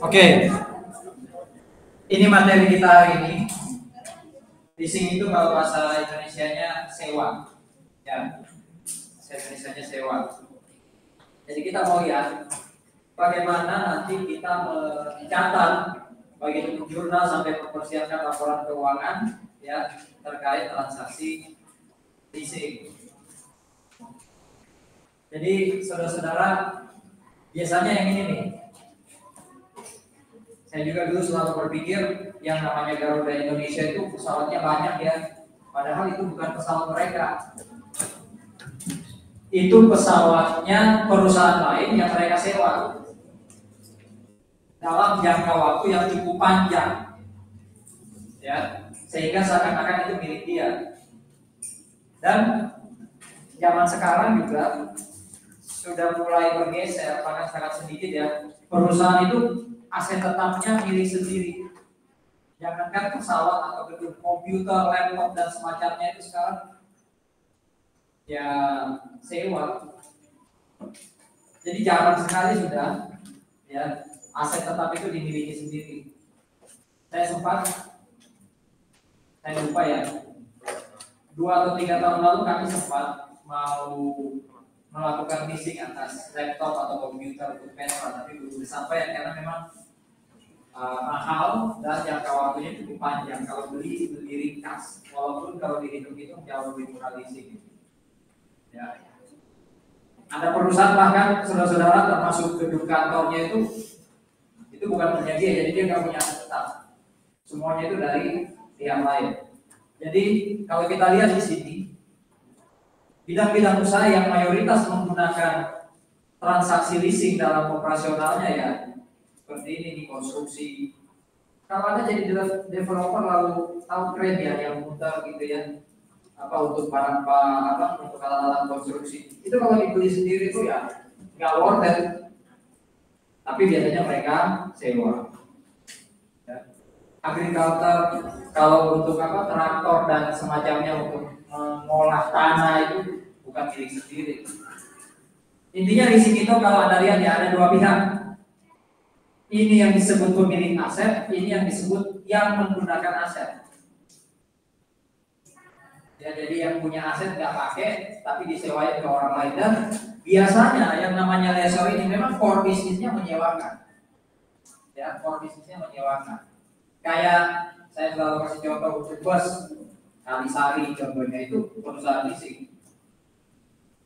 Oke, ini materi kita hari ini. Leasing itu kalau bahasa Indonesianya sewa, ya. Bahasa Indonesianya sewa. Jadi kita mau lihat bagaimana nanti kita mencatat baik itu jurnal sampai mempersiapkan laporan keuangan, ya, terkait transaksi leasing. Jadi saudara-saudara, biasanya yang ini nih. Saya juga dulu selalu berpikir yang namanya Garuda Indonesia itu pesawatnya banyak ya. Padahal itu bukan pesawat mereka. Itu pesawatnya perusahaan lain yang mereka sewa dalam jangka waktu yang cukup panjang, ya, sehingga seakan-akan itu milik dia. Dan zaman sekarang juga sudah mulai bergeser, bahkan sangat sedikit ya. Perusahaan itu aset tetapnya milik sendiri. Jangankan pesawat atau gedung, komputer, laptop dan semacamnya itu sekarang ya sewa. Jadi jarang sekali sudah ya aset tetap itu dimiliki sendiri. Saya lupa ya, 2 atau 3 tahun lalu kami sempat mau melakukan leasing atas laptop atau komputer untuk pensiun, tapi belum disampaikan karena memang mahal dan jangka waktunya cukup panjang. Kalau beli ringkas, walaupun kalau dihitung-hitung jauh lebih murah leasing. Ya. Ada perusahaan bahkan saudara-saudara termasuk gedung kantornya itu bukan punya dia, jadi dia nggak punya aset tetap. Semuanya itu dari pihak lain. Jadi kalau kita lihat di sini, bidang-bidang usaha yang mayoritas menggunakan transaksi leasing dalam operasionalnya ya, seperti ini di konstruksi. Kalau Anda jadi developer lalu tahu keren ya yang muter gitu ya, untuk barang untuk alat-alat konstruksi. Itu kalau dibeli sendiri itu ya nggak worth it. Tapi biasanya mereka sewa. Ya. Agriculture kalau untuk traktor dan semacamnya untuk mengolah tanah itu bukan milik sendiri. Intinya leasing itu kalau Anda lihat ya ada dua pihak. Ini yang disebut pemilik aset, ini yang disebut yang menggunakan aset. Ya, jadi yang punya aset nggak pakai, tapi disewain ke orang lain. Dan biasanya yang namanya lessor ini memang core bisnisnya menyewakan. Ya, core bisnisnya menyewakan. Kayak saya selalu kasih contoh untuk bus Kalisari contohnya itu perusahaan leasing.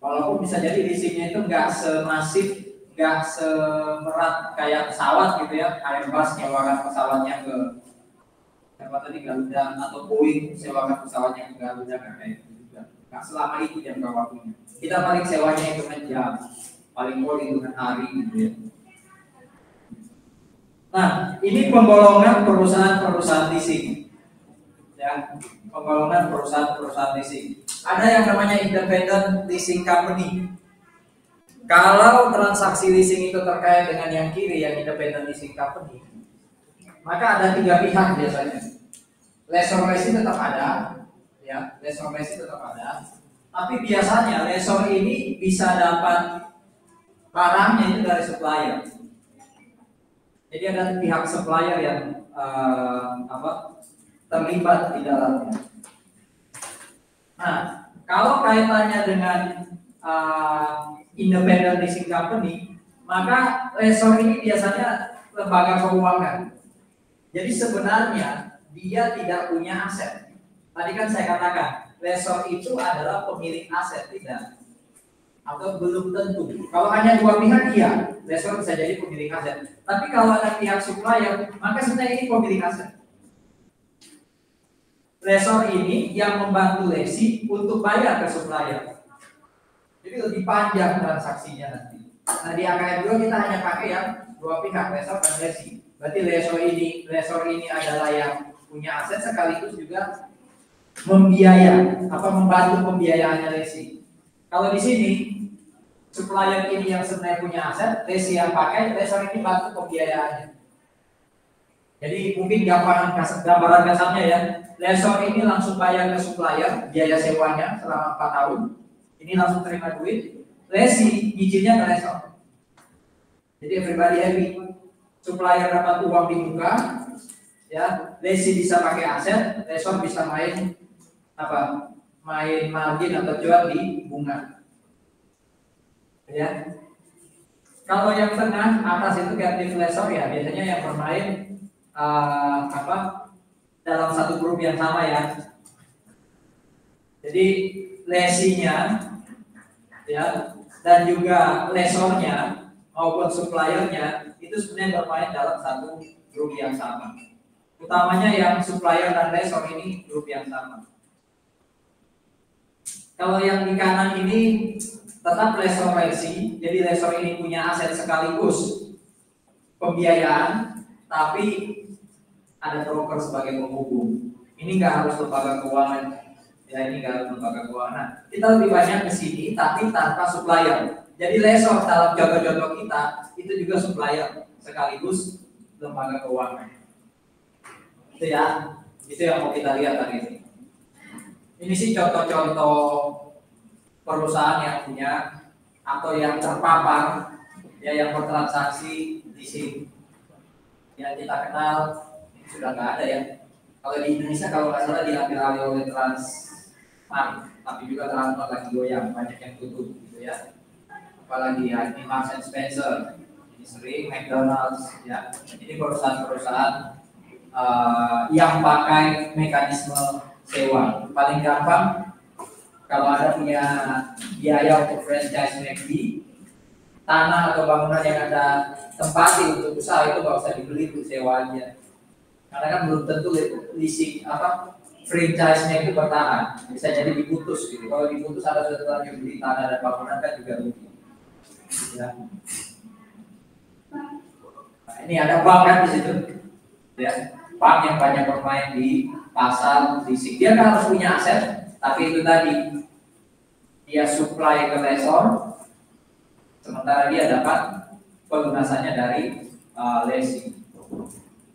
Walaupun bisa jadi leasingnya itu nggak semasif, nggak seberat kayak pesawat gitu ya, Airbus nyewakan pesawatnya ke Garuda atau Boeing sewakan pesawatnya ke Garuda kayak gitu juga. Nggak selama itu jangka waktunya. Kita paling sewanya hitungan jam, paling pol hitungan hari gitu ya. Nah, ini penggolongan perusahaan-perusahaan leasing. Ya, penggolongan perusahaan-perusahaan leasing. Ada yang namanya independent leasing company. Kalau transaksi leasing itu terkait dengan yang kiri, yang independent leasing company, maka ada 3 pihak biasanya. Lessor leasing tetap ada, ya, lessor leasing tetap ada. Tapi biasanya lessor ini bisa dapat barangnya itu dari supplier. Jadi ada pihak supplier yang terlibat di dalamnya. Nah, kalau kaitannya dengan independent leasing company, maka lessor ini biasanya lembaga keuangan. Jadi sebenarnya dia tidak punya aset. Tadi kan saya katakan, lessor itu adalah pemilik aset, tidak? Atau belum tentu. Kalau hanya 2 pihak, iya, lessor bisa jadi pemilik aset. Tapi kalau ada pihak supplier, maka sebenarnya ini pemilik aset. Lessor ini yang membantu lessee untuk bayar ke supplier. Jadi lebih panjang transaksinya nanti. Nah di AKM 2 kita hanya pakai yang 2 pihak, lessor dan lessee. Berarti lessor ini adalah yang punya aset sekaligus juga membantu pembiayaannya lessee. Kalau di sini supplier ini yang sebenarnya punya aset, lessee yang pakai, lessor ini bantu pembiayaannya. Jadi mungkin gambaran kasarnya ya, lessor ini langsung bayar ke supplier biaya sewanya selama 4 tahun. Ini langsung terima duit, lessee nyicilnya ke lessor. Jadi everybody happy. supplier dapat uang di muka, ya, lessee bisa pakai aset, lessor bisa main apa? Main margin atau jual di bunga. Ya. Kalau yang tengah atas itu captive lessor ya biasanya yang bermain dalam satu grup yang sama ya. Jadi lessee-nya ya dan juga lessornya maupun suppliernya itu sebenarnya bermain dalam satu grup yang sama. Utamanya yang supplier dan lessor ini grup yang sama. Kalau yang di kanan ini tetap lessor lessee, jadi lessor ini punya aset sekaligus pembiayaan, tapi ada broker sebagai penghubung. Ini nggak harus lembaga keuangan, ya ini nggak harus lembaga keuangan. Nah, kita lebih banyak ke sini, tapi tanpa supplier. Jadi lessor dalam contoh-contoh kita itu juga supplier sekaligus lembaga keuangan. Itu ya, itu yang mau kita lihat hari ini. Ini sih contoh-contoh perusahaan yang punya atau yang terpapar ya yang bertransaksi di sini. Yang kita kenal sudah nggak ada ya. Kalau di Indonesia kalau nggak salah diambil alih oleh Transmart, tapi juga Transmart lagi goyang, banyak yang tutup gitu ya. Apalagi ya ini Marks and Spencer, ini sering McDonald's ya. Ini perusahaan-perusahaan yang pakai mekanisme sewa. Paling gampang kalau ada punya biaya untuk franchise McD, tanah atau bangunan yang ada tempati untuk usaha itu nggak usah dibeli, untuk sewa aja. Karena kan belum tentu leasing franchise-nya itu bertahan, bisa jadi diputus gitu. Kalau diputus ada sesuatu yang beli tanah dan bangunan kan juga rugi. Ya. Nah, ini ada bank kan di situ, ya. Bank yang banyak bermain di pasar leasing. Dia kan harus punya aset, tapi itu tadi dia supply ke lessor, sementara dia dapat pelunasannya dari leasing.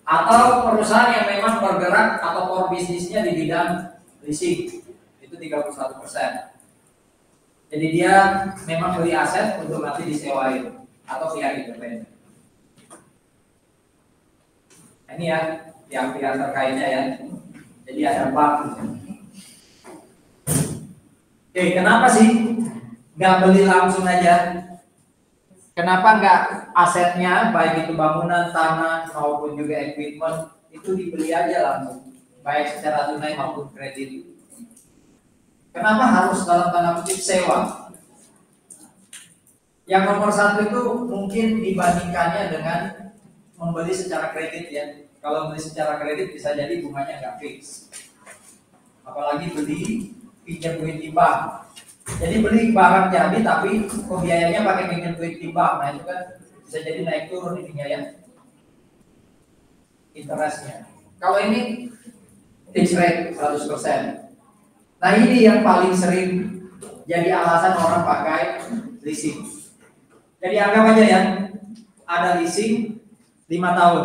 Atau perusahaan yang memang bergerak atau core bisnisnya di bidang leasing, itu 31%. Jadi dia memang beli aset untuk nanti disewain atau pihak independen. Ini ya yang pihak terkaitnya ya. Jadi ada bank. Oke, kenapa sih nggak beli langsung aja? Kenapa nggak asetnya baik itu bangunan, tanah maupun juga equipment itu dibeli aja langsung, baik secara tunai maupun kredit? Kenapa harus dalam tanda kutip sewa? Yang nomor satu itu mungkin dibandingkannya dengan membeli secara kredit ya. Kalau beli secara kredit bisa jadi bunganya nggak fix. Apalagi beli pinjam duit di bank. Jadi beli barang jadi tapi pembiayanya pakai pinjam duit di bank. Nah itu kan bisa jadi naik turun ininya ya. Interestnya. Kalau ini fixed rate 100%. Nah ini yang paling sering jadi alasan orang pakai leasing. Jadi anggap aja ya, ada leasing 5 tahun.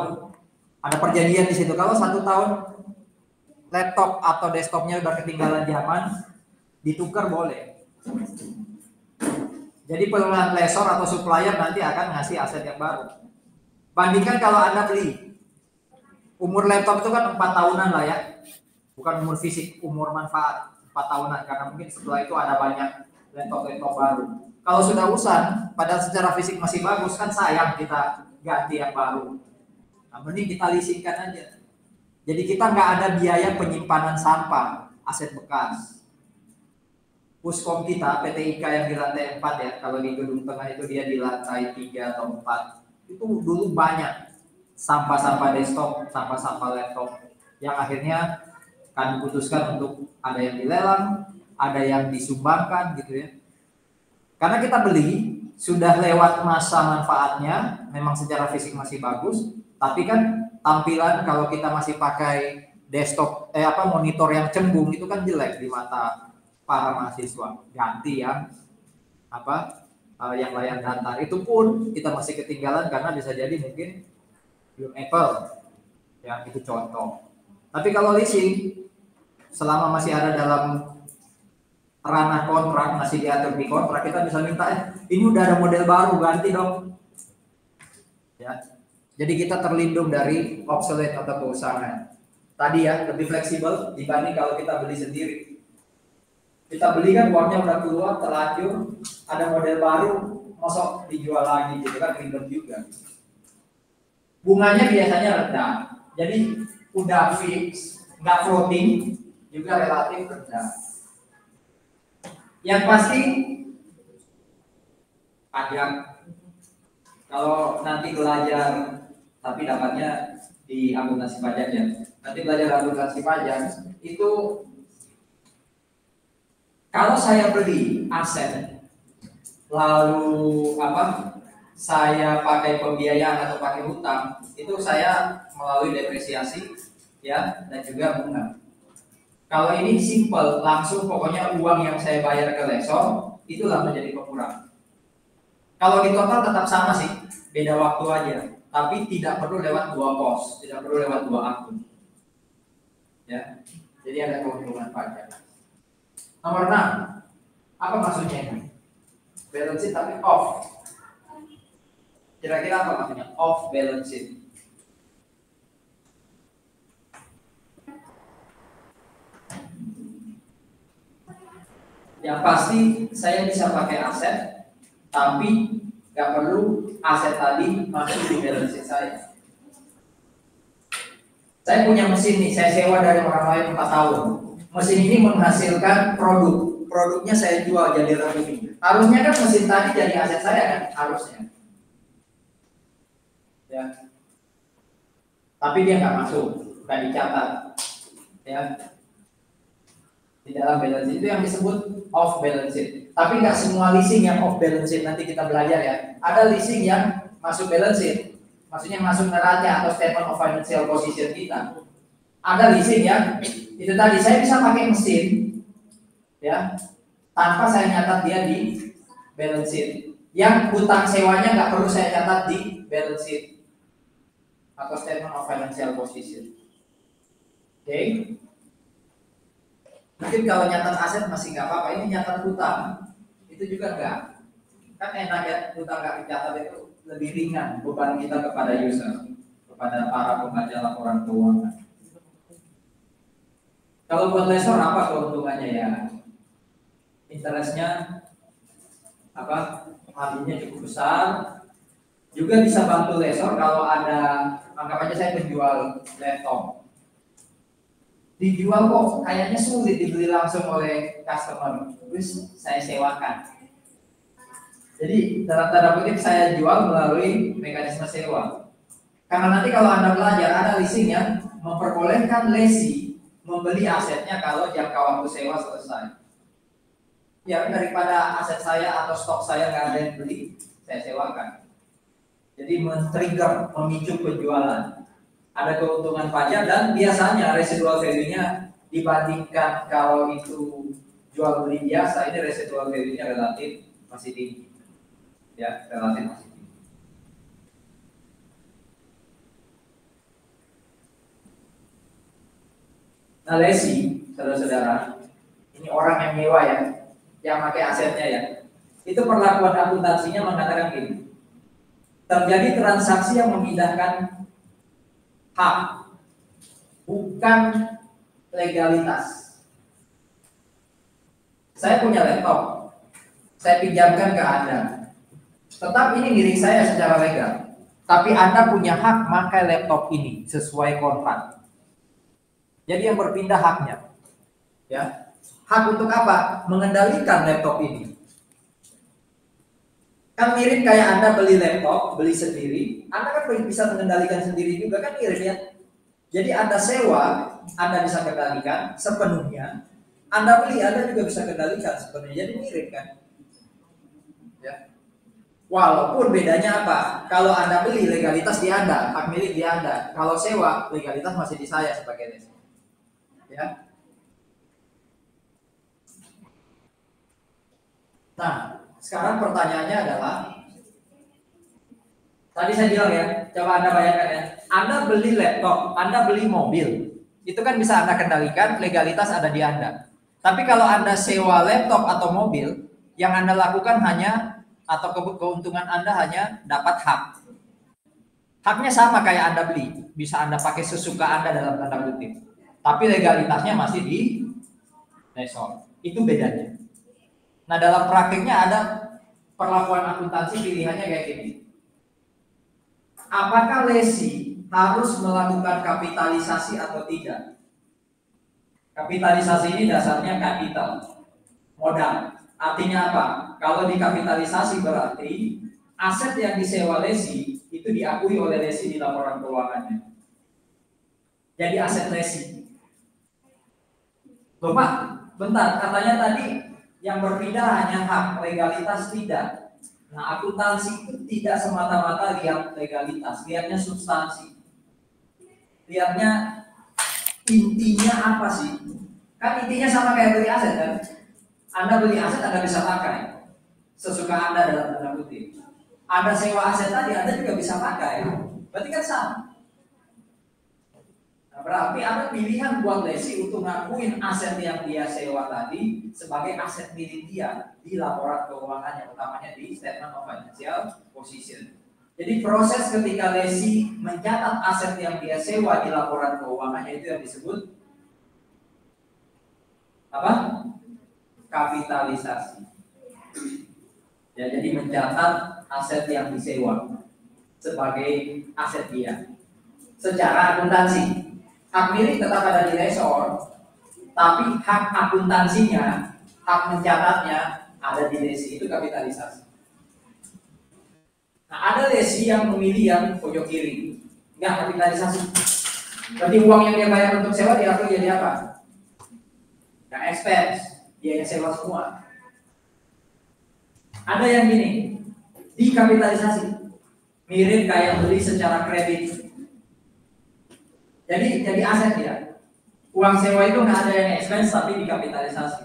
Ada perjanjian di situ. Kalau 1 tahun laptop atau desktopnya udah ketinggalan zaman, ditukar boleh. Jadi pelunasan lessor atau supplier nanti akan ngasih aset yang baru. Bandingkan kalau Anda beli, umur laptop itu kan 4 tahunan lah ya, bukan umur fisik, umur manfaat 4 tahunan, karena mungkin setelah itu ada banyak laptop baru. Kalau sudah usang, padahal secara fisik masih bagus, kan sayang kita ganti yang baru. Nah, mending kita leasingkan aja. Jadi kita nggak ada biaya penyimpanan sampah, aset bekas. Puskom kita, PT IKA yang di lantai 4 ya, kalau di gedung tengah itu dia di lantai 3 atau 4. Itu dulu banyak sampah-sampah desktop, sampah-sampah laptop yang akhirnya kan diputuskan untuk ada yang dilelang, ada yang disumbangkan gitu ya. Karena kita beli sudah lewat masa manfaatnya, memang secara fisik masih bagus, tapi kan tampilan kalau kita masih pakai desktop monitor yang cembung itu kan jelek di mata para mahasiswa. Ganti yang yang layar datar, itu pun kita masih ketinggalan karena bisa jadi mungkin belum Apple ya, itu contoh. Tapi kalau leasing selama masih ada dalam ranah kontrak, masih diatur di kontrak, kita bisa minta ini udah ada model baru, ganti dong ya. Jadi kita terlindung dari obsolete atau keusangan. Tadi ya, lebih fleksibel dibanding kalau kita beli sendiri. Kita beli kan uangnya udah keluar, terlanjur, ada model baru, masuk dijual lagi gitu kan, ribet juga. Bunganya biasanya rendah, jadi udah fix, nggak floating, juga relatif rendah. Yang pasti pajak. Kalau nanti belajar, tapi dapatnya di akuntansi pajak ya. Nanti belajar akuntansi pajak itu, kalau saya beli aset, lalu saya pakai pembiayaan atau pakai hutang, itu saya melalui depresiasi ya, dan juga bunga. Kalau ini simple, langsung pokoknya uang yang saya bayar ke lesor itulah menjadi pengurang. Kalau di total tetap sama sih, beda waktu aja, tapi tidak perlu lewat dua pos, tidak perlu lewat dua akun. Ya, jadi ada keuntungan pajak. Nomor 6, apa maksudnya ini? Balance sheet tapi off. Kira-kira apa maksudnya off balance sheet? Yang pasti saya bisa pakai aset, tapi nggak perlu aset tadi masuk di balance sheet saya. Saya punya mesin nih, saya sewa dari orang lain 4 tahun. Mesin ini menghasilkan produknya saya jual jadi revenue. Harusnya kan mesin tadi jadi aset saya kan, harusnya. Ya. Tapi dia nggak masuk, nggak dicatat. Ya. Di dalam balance sheet itu yang disebut off balance sheet. Tapi nggak semua leasing yang off balance sheet, nanti kita belajar ya. Ada leasing yang masuk balance sheet, maksudnya masuk neraca atau statement of financial position kita. Ada leasing yang itu tadi saya bisa pakai mesin, ya, tanpa saya nyatat dia di balance sheet. Yang hutang sewanya nggak perlu saya catat di balance sheet atau statement of financial position. Oke. Mungkin kalau nyatat aset masih nggak apa-apa, ini nyatat hutang itu juga nggak. Kan enak ya, hutang nggak dicatat itu lebih ringan beban kita kepada user, kepada para pembaca laporan keuangan. Kalau buat lesor apa keuntungannya ya? Interestnya marginnya cukup besar. Juga bisa bantu lesor kalau ada, anggap aja saya penjual laptop. Dijual kok kayaknya sulit dibeli langsung oleh customer, terus saya sewakan. Jadi dalam tanda kutip saya jual melalui mekanisme sewa. Karena nanti kalau Anda belajar ada leasing yang memperbolehkan lesi membeli asetnya kalau jangka waktu sewa selesai. Ya daripada aset saya atau stok saya nggak ada yang beli, saya sewakan. Jadi men-trigger, memicu penjualan. Ada keuntungan pajak dan biasanya residual value-nya dibandingkan kalau itu jual beli biasa, ini residual value-nya relatif masih tinggi. Ya, relatif masih tinggi. Nah, lesi, saudara-saudara, ini orang yang nyewa ya, yang pakai asetnya ya. Itu perlakuan akuntansinya mengatakan gini. Terjadi transaksi yang memindahkan hak, bukan legalitas. Saya punya laptop, saya pinjamkan ke Anda. Tetap ini milik saya secara legal. Tapi Anda punya hak pakai laptop ini sesuai kontrak. Jadi yang berpindah haknya. Ya. Hak untuk apa? Mengendalikan laptop ini. Kan mirip kayak Anda beli laptop, beli sendiri, Anda kan bisa mengendalikan sendiri juga, kan mirip ya. Jadi Anda sewa, Anda bisa kendalikan sepenuhnya. Anda beli, Anda juga bisa kendalikan sepenuhnya. Jadi mirip kan. Ya. Walaupun bedanya apa? Kalau Anda beli, legalitas di Anda, hak milik di Anda. Kalau sewa, legalitas masih di saya sebagai lesi. Ya. Nah, sekarang pertanyaannya adalah, tadi saya bilang ya, coba Anda bayangkan ya, Anda beli laptop, Anda beli mobil, itu kan bisa Anda kendalikan, legalitas ada di Anda. Tapi kalau Anda sewa laptop atau mobil, yang Anda lakukan hanya, atau keuntungan Anda hanya dapat hak. Haknya sama kayak Anda beli, bisa Anda pakai sesuka Anda dalam tanda kutip. Tapi legalitasnya masih di lesor. Itu bedanya. Nah, dalam praktiknya ada perlakuan akuntansi pilihannya kayak gini. Apakah lesi harus melakukan kapitalisasi atau tidak? Kapitalisasi ini dasarnya kapital, modal. Artinya apa? Kalau dikapitalisasi berarti aset yang disewa lesi itu diakui oleh lesi di laporan keuangannya. Jadi aset lesi. Loh Pak, bentar, katanya tadi yang berbeda hanya hak, legalitas tidak. Nah, akuntansi itu tidak semata-mata lihat legalitas, lihatnya substansi. Lihatnya intinya apa sih? Kan intinya sama kayak beli aset kan? Anda beli aset Anda bisa pakai sesuka Anda dalam tanda kutip. Anda sewa aset tadi Anda juga bisa pakai. Berarti kan sama. Nah, berarti ada pilihan buat lesi untuk ngakuin aset yang dia sewa tadi sebagai aset milik dia di laporan keuangannya, utamanya di statement of financial position. Jadi proses ketika lesi mencatat aset yang dia sewa di laporan keuangannya itu yang disebut apa? Kapitalisasi. Ya, jadi mencatat aset yang disewa sebagai aset dia. Secara akuntansi, hak milik tetap ada di lesor, tapi hak akuntansinya, hak mencatatnya ada di lesi, itu kapitalisasi. Nah, ada lesi yang memilih yang pojok kiri, nggak kapitalisasi. Berarti uang yang dia bayar untuk sewa diakui jadi apa? Nggak expense, dia yang sewa semua. Ada yang gini, dikapitalisasi, mirip kayak beli secara kredit. Jadi aset ya. Uang sewa itu nggak ada yang expense tapi dikapitalisasi.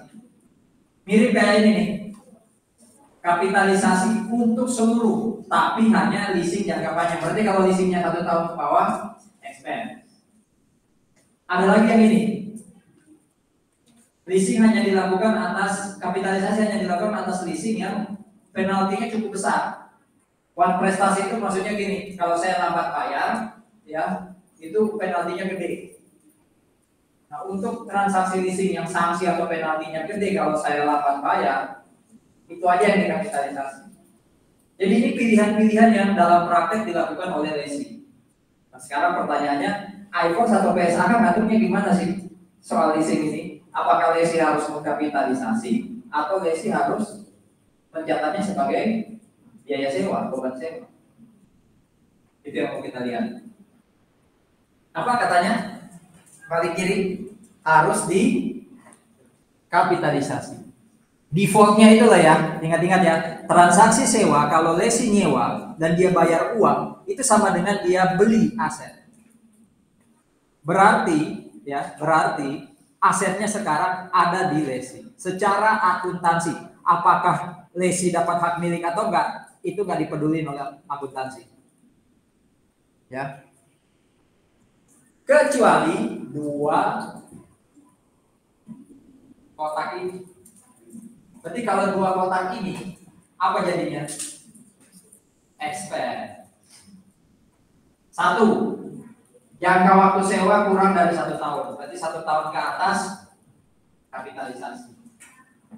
Mirip kayak ini nih. Kapitalisasi untuk seluruh, tapi hanya leasing jangka panjang. Berarti kalau leasingnya 1 tahun ke bawah, expense. Ada lagi yang ini. Leasing hanya dilakukan atas, kapitalisasi hanya dilakukan atas leasing yang penaltinya cukup besar. One prestasi itu maksudnya gini, kalau saya lambat bayar, ya itu penaltinya gede. Nah, untuk transaksi leasing yang sanksi atau penaltinya gede kalau saya lambat bayar, itu aja yang dikapitalisasi. Jadi ini pilihan-pilihan yang dalam praktek dilakukan oleh lesi. Nah, sekarang pertanyaannya, iForce atau PSAK ngaturnya gimana sih soal leasing ini? Apakah lesi harus mengkapitalisasi atau lesi harus mencatatnya sebagai biaya sewa, beban sewa? Itu yang mau kita lihat. Apa katanya? Balik kiri harus dikapitalisasi. Defaultnya itulah ya, ingat-ingat ya, transaksi sewa kalau lesi nyewa dan dia bayar uang itu sama dengan dia beli aset. Berarti asetnya sekarang ada di lesi. Secara akuntansi, apakah lesi dapat hak milik atau enggak, itu enggak dipedulin oleh akuntansi. Ya. Kecuali 2 kotak ini. Berarti kalau 2 kotak ini, apa jadinya? Expense. 1, jangka waktu sewa kurang dari 1 tahun. Berarti 1 tahun ke atas, kapitalisasi.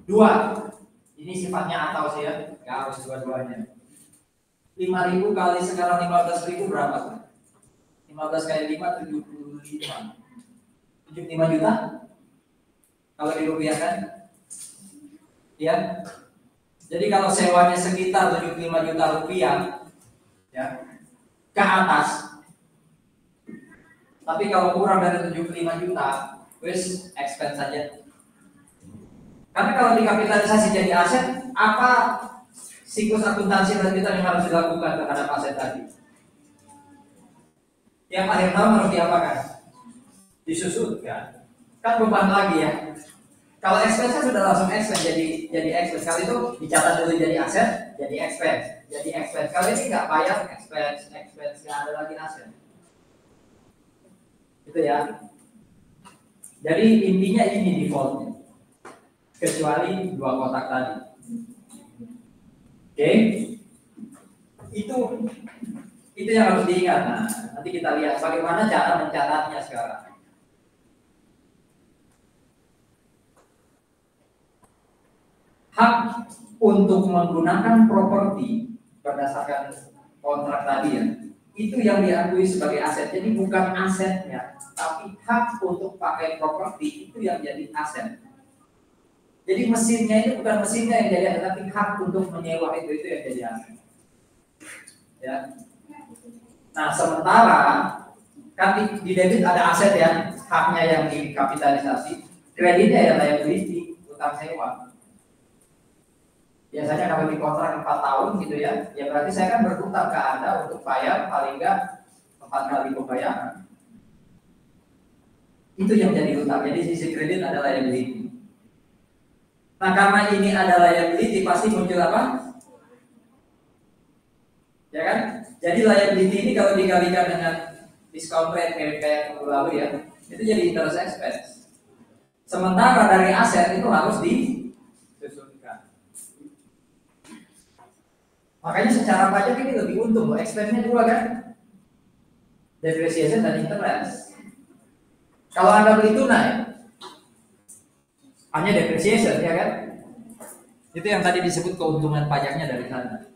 2, ini sifatnya atau sih ya, nggak harus dua-duanya. 5.000 kali sekarang 15.000 berapa? 15 kali 5, 75. 75 juta? Kalau dirupiahkan? Ya. Jadi kalau sewanya sekitar 75 juta rupiah, ya, ke atas. Tapi kalau kurang dari 75 juta, wis expense saja. Karena kalau dikapitalisasi jadi aset, apa siklus akuntansi lanjutan yang harus dilakukan terhadap aset tadi? Yang akhir tahun harus diapakan? Disusutkan. Kan beban lagi ya. Kalau expense sudah langsung expense jadi expense. Kalau itu dicatat dulu jadi aset, jadi expense, jadi expense. Kalau ini nggak bayar expense, nggak ada lagi aset. Itu ya. Jadi intinya ini defaultnya. Kecuali 2 kotak tadi. Oke. Itu yang harus diingat. Nah, nanti kita lihat bagaimana cara mencatatnya sekarang. Hak untuk menggunakan properti berdasarkan kontrak tadi ya, itu yang diakui sebagai aset. Jadi bukan asetnya, tapi hak untuk pakai properti itu yang jadi aset. Jadi mesinnya itu bukan mesinnya yang jadi aset, tapi hak untuk menyewa itu yang jadi aset. Ya. Nah, sementara kan di debit ada aset ya, haknya yang dikapitalisasi, kreditnya ya liability, utang sewa. Biasanya kalau di kontrak 4 tahun gitu ya, ya berarti saya kan berhutang ke Anda untuk bayar paling enggak 4 kali pembayaran. Itu yang jadi hutang. Jadi sisi kredit adalah liability. Nah, karena ini ada liability pasti muncul apa? Ya kan? Jadi liability ini kalau dikalikan dengan discount rate kayak minggu lalu ya, itu jadi interest expense. Sementara dari aset itu harus disusunkan. Makanya secara pajak ini lebih untung loh, expense-nya dua kan? Depreciation dan interest. Kalau Anda beli tunai, hanya depreciation ya kan? Itu yang tadi disebut keuntungan pajaknya dari sana.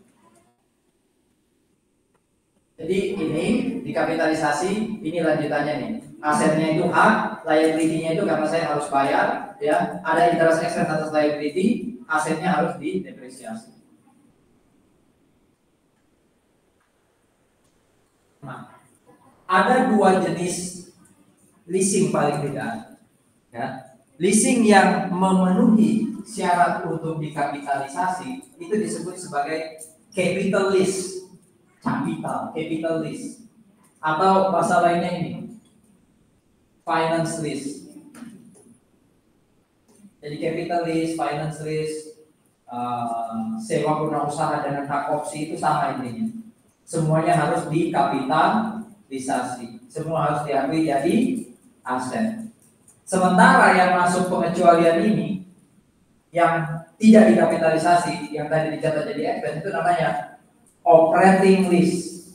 Jadi ini dikapitalisasi, ini lanjutannya nih. Asetnya itu hak, liability-nya itu karena saya harus bayar, ya. Ada interest expense atas liability, asetnya harus didepresiasi. Nah, ada dua jenis leasing paling tidak, ya. Leasing yang memenuhi syarat untuk dikapitalisasi itu disebut sebagai capital lease, capital lease, atau bahasa lainnya ini finance lease. Jadi capital lease, finance lease, sewa guna usaha dengan hak opsi itu sama intinya. Semuanya harus dikapitalisasi, semua harus diakui jadi aset. Sementara yang masuk pengecualian ini, yang tidak dikapitalisasi, yang tadi dicatat jadi expense itu namanya operating lease.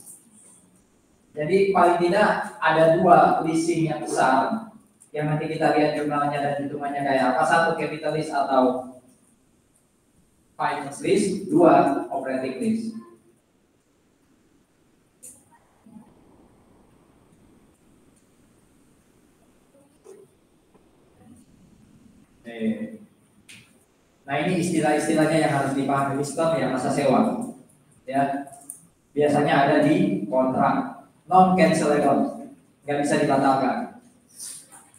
Jadi paling tidak ada dua leasing yang besar, yang nanti kita lihat jurnalnya dan hitungannya kayak apa. Satu capital lease atau finance lease, dua operating lease. Nah ini istilah-istilahnya yang harus dipahami Islam ya, masa sewa. Ya, biasanya ada di kontrak, non cancelable, nggak bisa dibatalkan.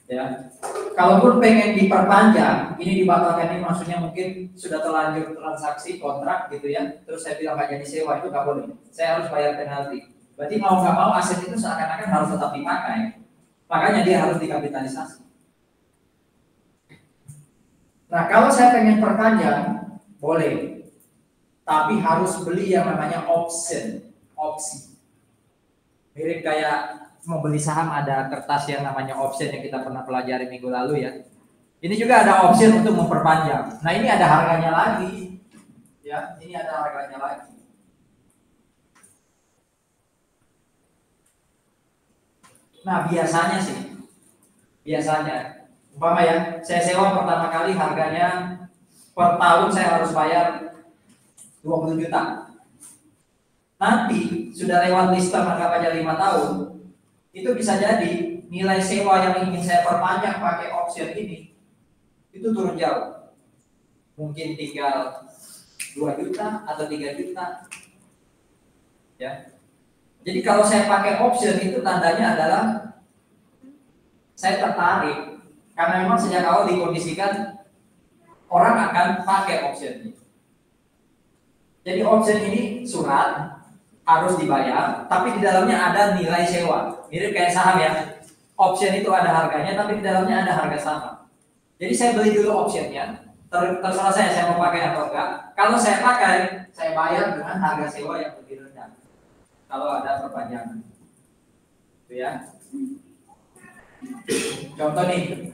Ya, kalaupun pengen diperpanjang, ini dibatalkan ini maksudnya mungkin sudah terlanjur transaksi kontrak gitu ya. Terus saya bilang nggak jadi sewa, itu nggak boleh. Saya harus bayar penalti. Berarti mau nggak mau aset itu seakan-akan harus tetap dipakai. Makanya dia harus dikapitalisasi. Nah, kalau saya pengen perpanjang, boleh. Tapi harus beli yang namanya opsi. Mirip kayak mau beli saham ada kertas yang namanya option yang kita pernah pelajari minggu lalu ya. Ini juga ada option untuk memperpanjang. Nah, ini ada harganya lagi. Ya, ini ada harganya lagi. Nah, biasanya umpama ya, saya sewa pertama kali harganya per tahun saya harus bayar 20 juta. Nanti sudah lewat lease term anggap aja 5 tahun, itu bisa jadi nilai sewa yang ingin saya perpanjang pakai option ini itu turun jauh. Mungkin tinggal 2 juta atau 3 juta. Ya. Jadi kalau saya pakai option itu tandanya adalah saya tertarik. Karena memang sejak awal dikondisikan orang akan pakai option ini. Jadi option ini surat harus dibayar, tapi di dalamnya ada nilai sewa. Mirip kayak saham ya. Option itu ada harganya, tapi di dalamnya ada harga saham. Jadi saya beli dulu optionnya, terserah saya mau pakai atau enggak. Kalau saya pakai, saya bayar dengan harga sewa yang lebih rendah. Kalau ada perpanjangan, itu ya. Contoh nih.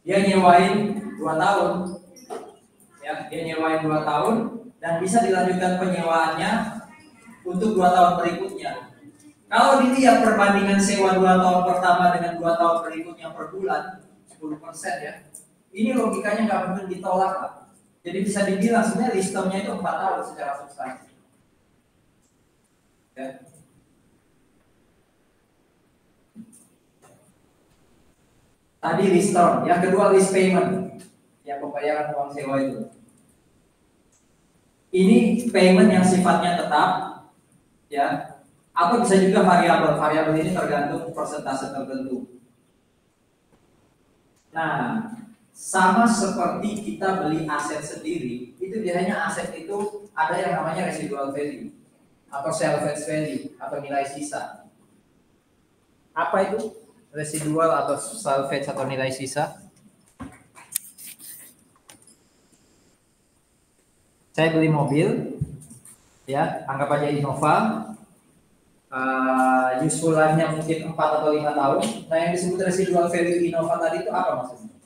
Dia nyewain 2 tahun, ya, dia nyewain 2 tahun dan bisa dilanjutkan penyewaannya untuk 2 tahun berikutnya. Kalau dilihat perbandingan sewa 2 tahun pertama dengan 2 tahun berikutnya per bulan 10% ya, ini logikanya nggak mungkin ditolak lah. Jadi bisa dibilang sebenarnya lease term-nya itu 4 tahun secara substansi. Ya. Tadi lease term, yang kedua lease payment, yang pembayaran uang sewa itu. Ini payment yang sifatnya tetap, ya, atau bisa juga variabel. Variabel ini tergantung persentase tertentu. Nah, sama seperti kita beli aset sendiri, itu biasanya aset itu ada yang namanya residual value atau salvage value atau nilai sisa. Apa itu residual atau salvage atau nilai sisa? Saya beli mobil, ya, anggap aja Innova, useful life-nya mungkin 4 atau 5 tahun. Nah, yang disebut residual value Innova tadi itu apa maksudnya?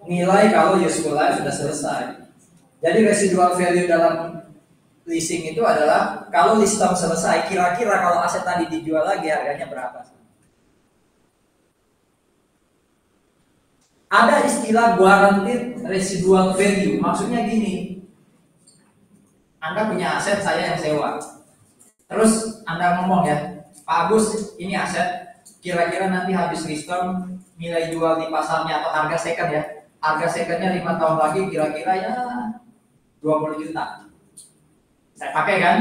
Nilai kalau useful life sudah selesai. Jadi residual value dalam leasing itu adalah kalau lease term selesai, kira-kira kalau aset tadi dijual lagi harganya berapa? Ada istilah guaranteed residual value, maksudnya gini, Anda punya aset, saya yang sewa. Terus Anda ngomong ya, Pak Agus, ini aset, kira-kira nanti habis lease term, nilai jual di pasarnya atau harga second ya, harga secondnya 5 tahun lagi kira-kira ya 20 juta. Saya pakai kan?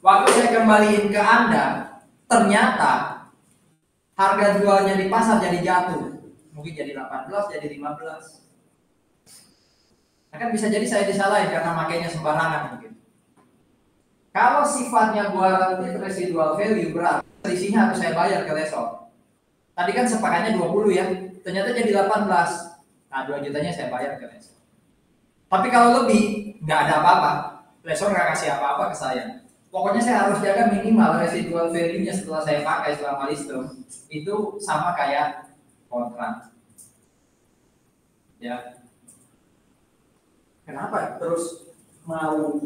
Waktu saya kembaliin ke Anda, ternyata harga jualnya di pasar jadi jatuh. Mungkin jadi 18, jadi 15. Akan bisa jadi saya disalahin karena makainya sembarangan mungkin. Kalau sifatnya guaranteed residual value berarti selisihnya harus saya bayar ke lessor. Tadi kan sepakatnya 20 ya, ternyata jadi 18. Nah, 2 jutanya saya bayar ke lessor. Tapi kalau lebih, nggak ada apa-apa. Lessor nggak kasih apa-apa ke saya. Pokoknya saya harus jaga minimal residual value-nya setelah saya pakai selama lease term itu sama kayak kontrak. Ya. Kenapa terus mau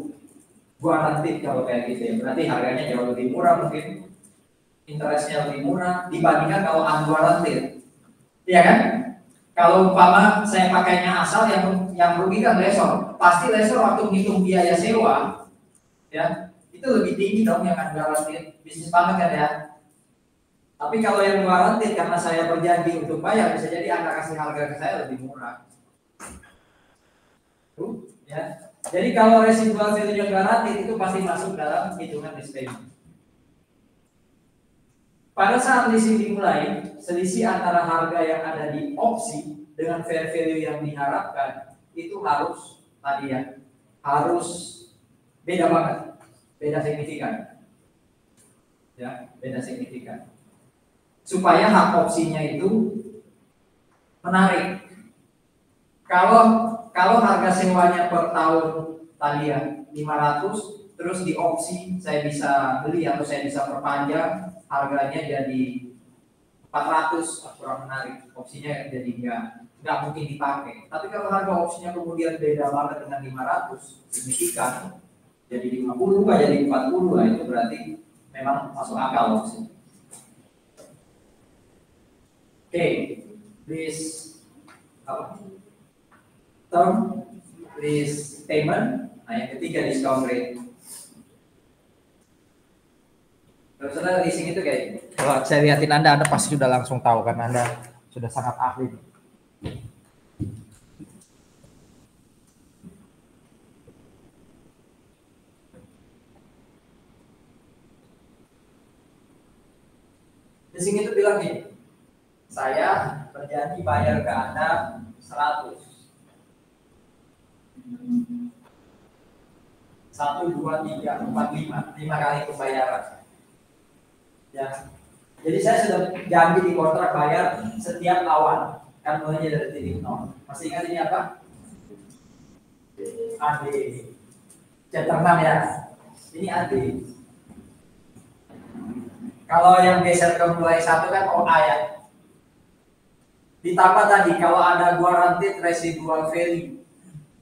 guaranteed kalau kayak gitu ya? Berarti harganya jauh lebih murah mungkin, interestnya lebih murah dibandingkan kalau unguaranteed. Iya kan? Kalau umpama saya pakainya asal yang rugi kan lessor. Pasti lessor waktu menghitung biaya sewa, ya itu lebih tinggi dong yang unguaranteed. Bisnis banget kan ya. Tapi kalau yang guaranteed karena saya berjanji untuk bayar, bisa jadi Anda kasih harga ke saya lebih murah. Ya. Jadi kalau residual value yang guaranteed itu pasti masuk dalam hitungan lease payment. Pada saat leasing dimulai, selisih antara harga yang ada di opsi dengan fair value yang diharapkan itu harus tadi ya, harus beda banget, beda signifikan. Ya, beda signifikan. Supaya hak opsinya itu menarik. Kalau harga sewanya per tahun tadi ya 500, terus di opsi saya bisa beli atau saya bisa perpanjang harganya jadi 400, kurang menarik. Opsinya jadi nggak mungkin dipakai. Tapi kalau harga opsinya kemudian beda banget dengan 500, signifikan jadi 50, jadi 40, nah itu berarti memang masuk akal opsi. Oke, this apa? Term lease payment. Nah, yang ketiga discount rate. Terus ada leasing itu kayak gini. Kalau saya lihatin Anda pasti sudah langsung tahu kan, Anda sudah sangat ahli. Leasing itu bilang gini, saya berjanji bayar ke Anda 100. 1, 2, 3, 4, 5 kali pembayaran. Ya. Jadi saya sudah janji di kontrak bayar setiap awal. Kan mulainya dari titik 0. Masih ingat ini apa? AD. Ceterman ya. Ini AD. Kalau yang geser ke mulai 1 kan OA ya. Ditambah tadi kalau ada guaranteed residual value.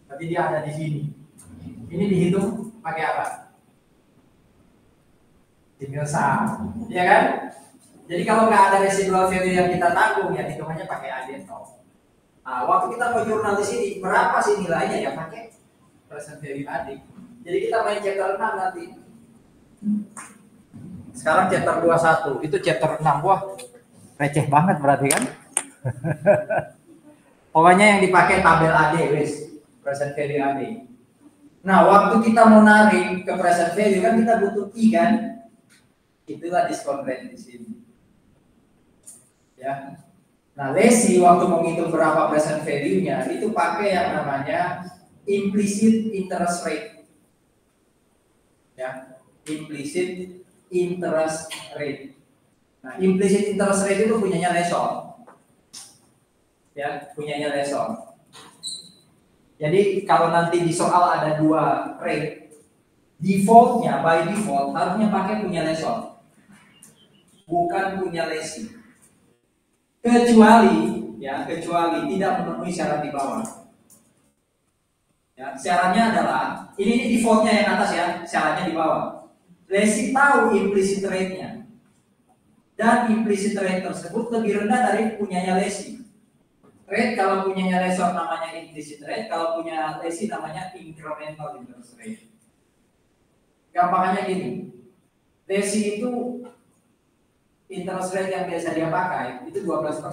Tapi dia ada di sini. Ini dihitung pakai apa? single sum, ya kan? Jadi kalau nggak ada residual value yang kita tanggung, ya hitungannya pakai ADNO. Nah, waktu kita mau jurnal di sini, berapa sih nilainya ya pakai present value AD. Jadi kita main chapter 6 nanti. Sekarang chapter 21, itu chapter 6. Wah, receh banget berarti kan? Pokoknya yang dipakai tabel AD, wis, present value AD. Nah, waktu kita mau narik ke present value kan kita butuh I kan? Itulah discount rate di sini. Ya. Nah, Lesi waktu mau ngitung berapa present value-nya itu pakai yang namanya implicit interest rate. Ya, implicit interest rate. Nah, implicit interest rate itu punyanya Lesor. Ya, punyanya Lesor. Jadi kalau nanti di soal ada dua rate, defaultnya by default harusnya pakai punya Lesor, bukan punya Lesi. Kecuali tidak memenuhi syarat di bawah. Ya, syaratnya adalah ini defaultnya yang atas ya, syaratnya di bawah. Lesi tahu implicit rate-nya dan implicit rate tersebut lebih rendah dari punyanya Lesi. Rate kalau punyanya Lesor namanya implicit rate, kalau punya Lesi namanya incremental interest rate. Gampangannya gini, Lesi itu interest rate yang biasa dia pakai itu 12%.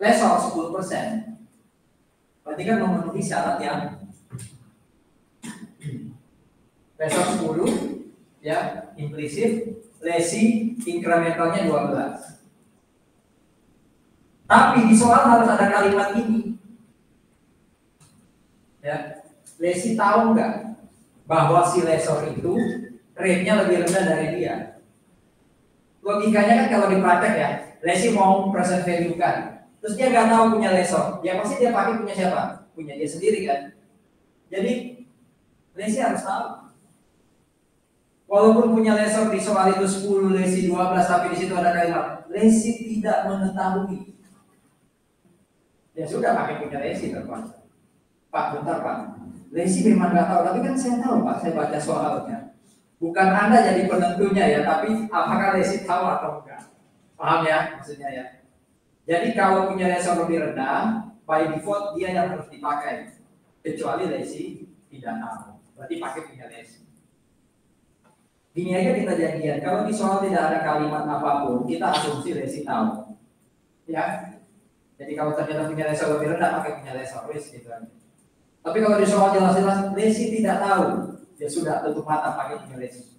Lesor 10%. Berarti kan memenuhi syarat yang Lesor 10 ya, implisit, Lesi incrementalnya 12. Tapi di soal harus ada kalimat ini. Ya, Lesi tahu nggak bahwa si Lesor itu rate-nya lebih rendah dari dia? Logikanya kan kalau di praktek ya, Lesi mau present value kan, terus dia nggak tahu punya Lesor, ya pasti dia pakai punya siapa? Punya dia sendiri kan. Jadi Lesi harus tahu. Walaupun punya Lesor di soal itu 10, Lesi 12, tapi di situ ada kalimat Lesi tidak mengetahui. Ya sudah pakai punya Lesi terpaksa. Pak, bentar Pak. Lesi memang nggak tahu, tapi kan saya tahu Pak, saya baca soalnya. Bukan Anda jadi penentunya ya, tapi apakah Lesi tahu atau enggak? Paham ya maksudnya ya? Jadi kalau punya Lesor lebih rendah, by default dia yang harus dipakai. Kecuali Lesi tidak tahu. Berarti pakai punya Lesi. Gini aja kita janjian, kalau di soal tidak ada kalimat apapun, kita asumsi Lesi tahu. Ya. Jadi kalau ternyata punya Lesor lebih rendah, pakai punya Lesor, wis gitu aja. Tapi kalau di soal jelas-jelas Lesi tidak tahu, ya sudah tutup mata pakai punya Lesi.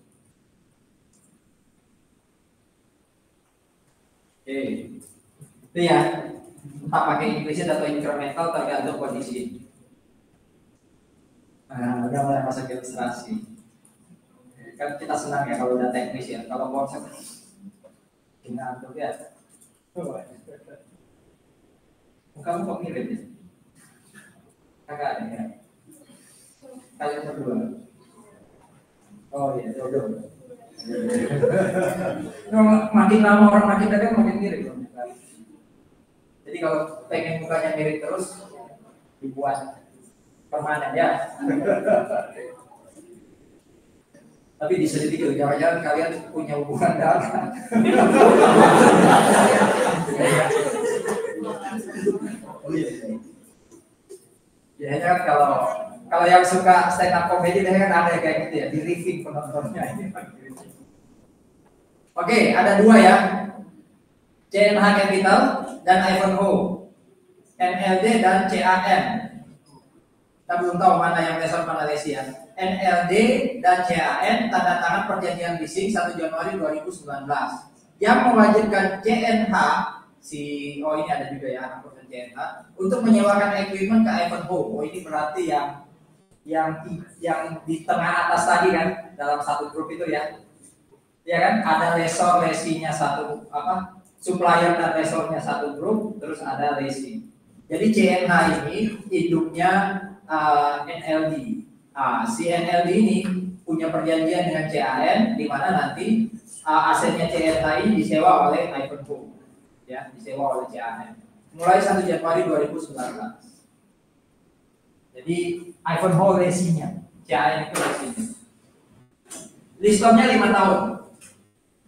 Oke, itu ya. Entah pakai implicit atau incremental tergantung kondisi. Nah, udah mulai masuk ilustrasi. Kan kita senang ya kalau udah teknis ya. Kalau konsep, tinggal tuh ya. Kamu kok mirip ya? Kakak ada ya? Kalian berdua. Oh iya, jodoh. Makin lama orang makin dekat makin mirip. Jadi kalau pengen mukanya mirip terus, dibuat permanen ya. Tapi diselidiki, jangan-jangan kalian punya hubungan darah. Ya kan kalau yang suka stand up comedy kan ada kayak gitu ya, di review penontonnya ini. Oke, ada dua ya, CNH Capital dan Ivanhoe, NLD dan CAN. Kita belum tahu mana yang Lesor mana Lesi ya. NLD dan CAN tanda tangan perjanjian leasing 1 Januari 2019 yang mewajibkan CNH ini ada juga ya anak perusahaan CNH untuk menyewakan equipment ke Ivanhoe. Oh ini berarti yang di tengah atas tadi kan dalam satu grup itu ya. Ya kan ada Lesor Lesinya satu supplier dan Lesornya satu grup, terus ada Lesi. Jadi CNH ini induknya NLD. Si NLD ini punya perjanjian dengan CAN di mana nanti asetnya CNH ini disewa oleh Ivanhoe. Ya, disewa oleh CAN. Mulai 1 Januari 2019. Jadi Ivanhoe Lesinya, CAN itu Lesinya. Lease term-nya 5 tahun.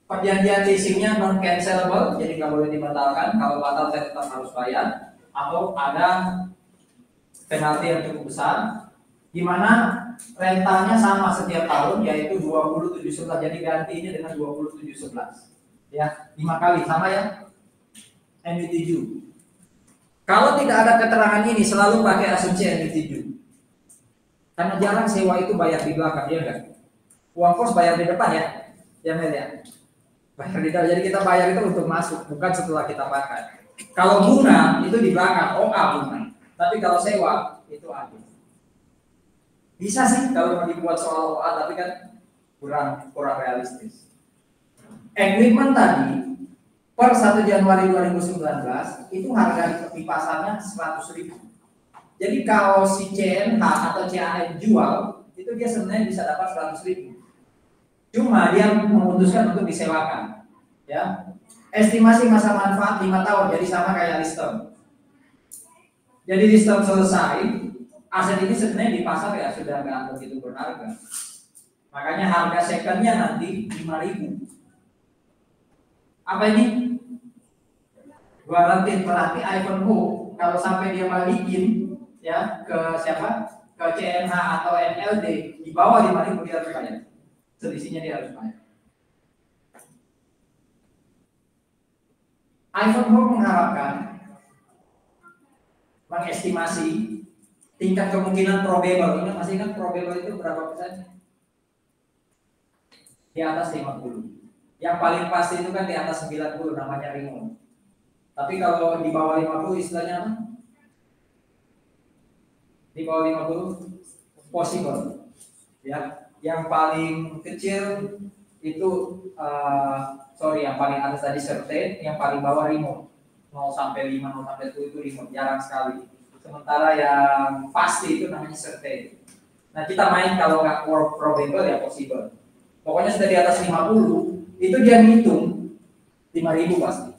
Perjanjian leasingnya non cancelable, jadi nggak boleh dibatalkan. Kalau batal saya tetap harus bayar, atau ada penalti yang cukup besar, di mana rentanya sama setiap tahun, yaitu 27/11. Jadi ganti ini dengan 27/11. Ya, 5 kali sama ya. NWTJ. Kalau tidak ada keterangan ini, selalu pakai asumsi NWTJ. Karena jarang sewa itu bayar di belakang, ya enggak? Uang kos bayar di depan ya, Mel ya. Bayar di depan, jadi kita bayar itu untuk masuk, bukan setelah kita pakai. Kalau bunga itu di belakang, OA bunga. Tapi kalau sewa itu ada. Bisa sih kalau mau dibuat soal OA, tapi kan kurang realistis. Equipment tadi per 1 Januari 2019 itu harga di pasarnya 100.000. Jadi kalau si CNH atau CAN jual, itu dia sebenarnya bisa dapat 100.000. Cuma dia memutuskan untuk disewakan. Ya. Estimasi masa manfaat 5 tahun, jadi sama kayak lease term. Jadi lease term selesai, aset ini sebenarnya di pasar ya sudah nggak begitu berharga. Makanya harga secondnya nanti 5.000. Apa ini? Garanti pelatih Ivanhoe kalau sampai dia balikin ya ke siapa? Ke CNH atau NLD di bawah 5.000 dia harus bayar. Selisihnya dia harus bayar. Ivanhoe mengharapkan mengestimasi tingkat kemungkinan probable. Ingat masih kan probable itu berapa persen? Di atas 50. Yang paling pasti itu kan di atas 90, namanya remote. Tapi kalau di bawah 50 istilahnya apa? Di bawah 50 possible. Ya, yang paling kecil itu yang paling atas tadi certain, yang paling bawah remote. 0 sampai 5, 0 sampai 10 itu remote, jarang sekali. Sementara yang pasti itu namanya certain. Nah, kita main kalau nggak probable ya possible. Pokoknya sudah di atas 50, itu dia ngitung 5.000 pasti.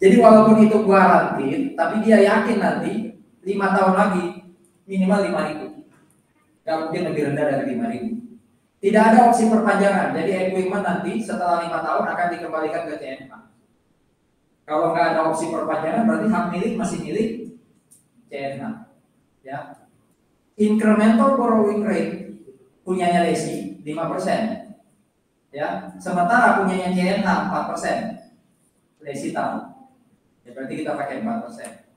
Jadi walaupun itu garanti, tapi dia yakin nanti 5 tahun lagi minimal 5.000. Gak mungkin lebih rendah dari 5.000. Tidak ada opsi perpanjangan. Jadi equipment nanti setelah 5 tahun akan dikembalikan ke CNH. Kalau nggak ada opsi perpanjangan, berarti hak milik masih milik CNH. Ya. Incremental borrowing rate punyanya Lesi 5%. Ya, sementara punyanya CNH 4%. Lesi tahu. Ya, berarti kita pakai 4%.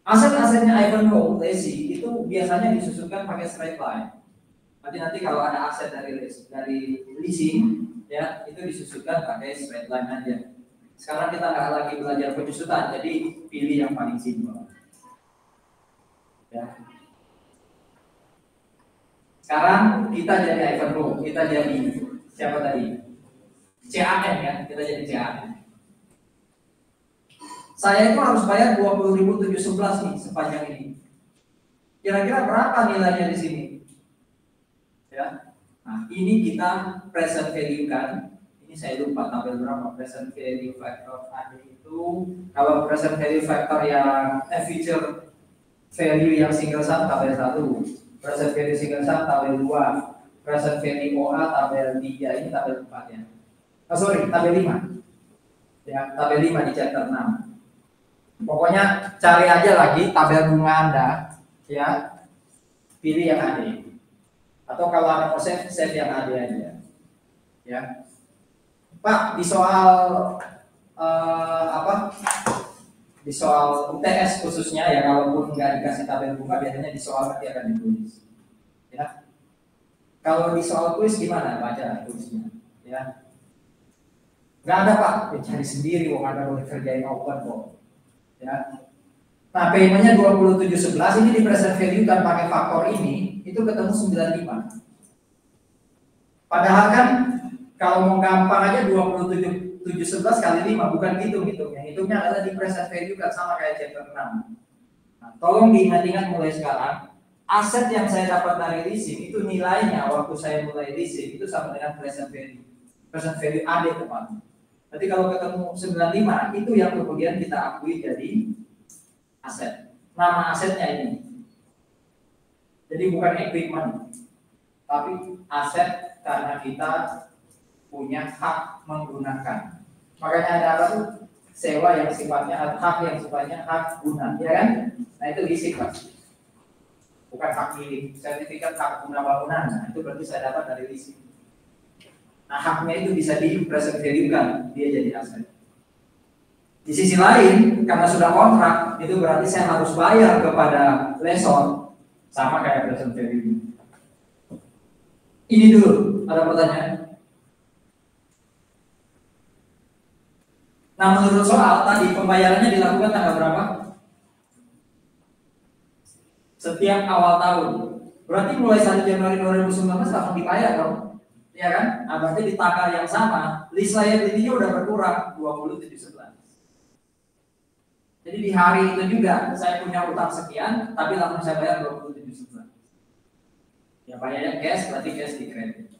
Aset-asetnya Ivanhoe, Lesi itu biasanya disusunkan pakai straight line. Nanti kalau ada aset dari leasing, ya itu disusunkan pakai straight line aja. Sekarang kita nggak lagi belajar penyusutan, jadi pilih yang paling simpel. Ya. Sekarang kita jadi Ivanhoe, kita jadi siapa tadi? CAN ya, kita jadi CAN. Saya itu harus bayar 20.711 nih sepanjang ini. Kira-kira berapa nilainya di sini? Ya. Nah, ini kita present value kan. Ini saya lupa tabel berapa present value factor AD itu. Kalau present value factor yang future value yang single sum tabel 1, present value single sum tabel 2, present value OA tabel 3, ini tabel 4 ya. Tabel 5. Ya, tabel 5 di chapter 6. Pokoknya cari aja lagi tabel bunga Anda, ya. Pilih yang AD. Atau kalau Anda mau save yang AD aja. Ya. Pak, di soal di soal UTS khususnya ya, kalaupun nggak dikasih tabel bunga, biasanya di soal nanti akan ditulis. Ya. Kalau di soal kuis gimana? Baca tulisnya. Ya. Nggak ada Pak, ya, cari sendiri, wong Anda boleh kerjain open kok. Ya. Nah, paymentnya 2711 ini di present value kan pakai faktor ini, itu ketemu 95. Padahal kan kalau mau gampang aja 2711 kali 5, bukan gitu hitungnya. Hitungnya adalah di present value kan sama kayak chapter 6. Nah, tolong diingat-ingat mulai sekarang, aset yang saya dapat dari leasing itu nilainya waktu saya mulai leasing itu sama dengan present value. Present value AD tepatnya. Nanti kalau ketemu 95 itu yang kemudian kita akui jadi aset. Nama asetnya ini. Jadi bukan equipment. tapi aset karena kita punya hak menggunakan. Makanya ada apa tuh? Sewa yang sifatnya hak yang sifatnya hak guna, ya kan? Nah itu leasing Pak. Bukan hak milik. Sertifikat hak guna bangunan, nah, itu berarti saya dapat dari leasing. Nah haknya itu bisa di present value-kan, dia jadi aset. Di sisi lain, karena sudah kontrak, itu berarti saya harus bayar kepada lessor, sama kayak present value. Ini dulu, ada pertanyaan? Nah menurut soal tadi pembayarannya dilakukan tanggal berapa? Setiap awal tahun. Berarti mulai 1 Januari 2019 langsung dibayar dong. Ya kan? Nah berarti di tanggal yang sama lease liability-nya udah berkurang 2711. Jadi di hari itu juga saya punya utang sekian, tapi langsung saya bayar 2711. Ya bayarnya cash, berarti cash di kredit.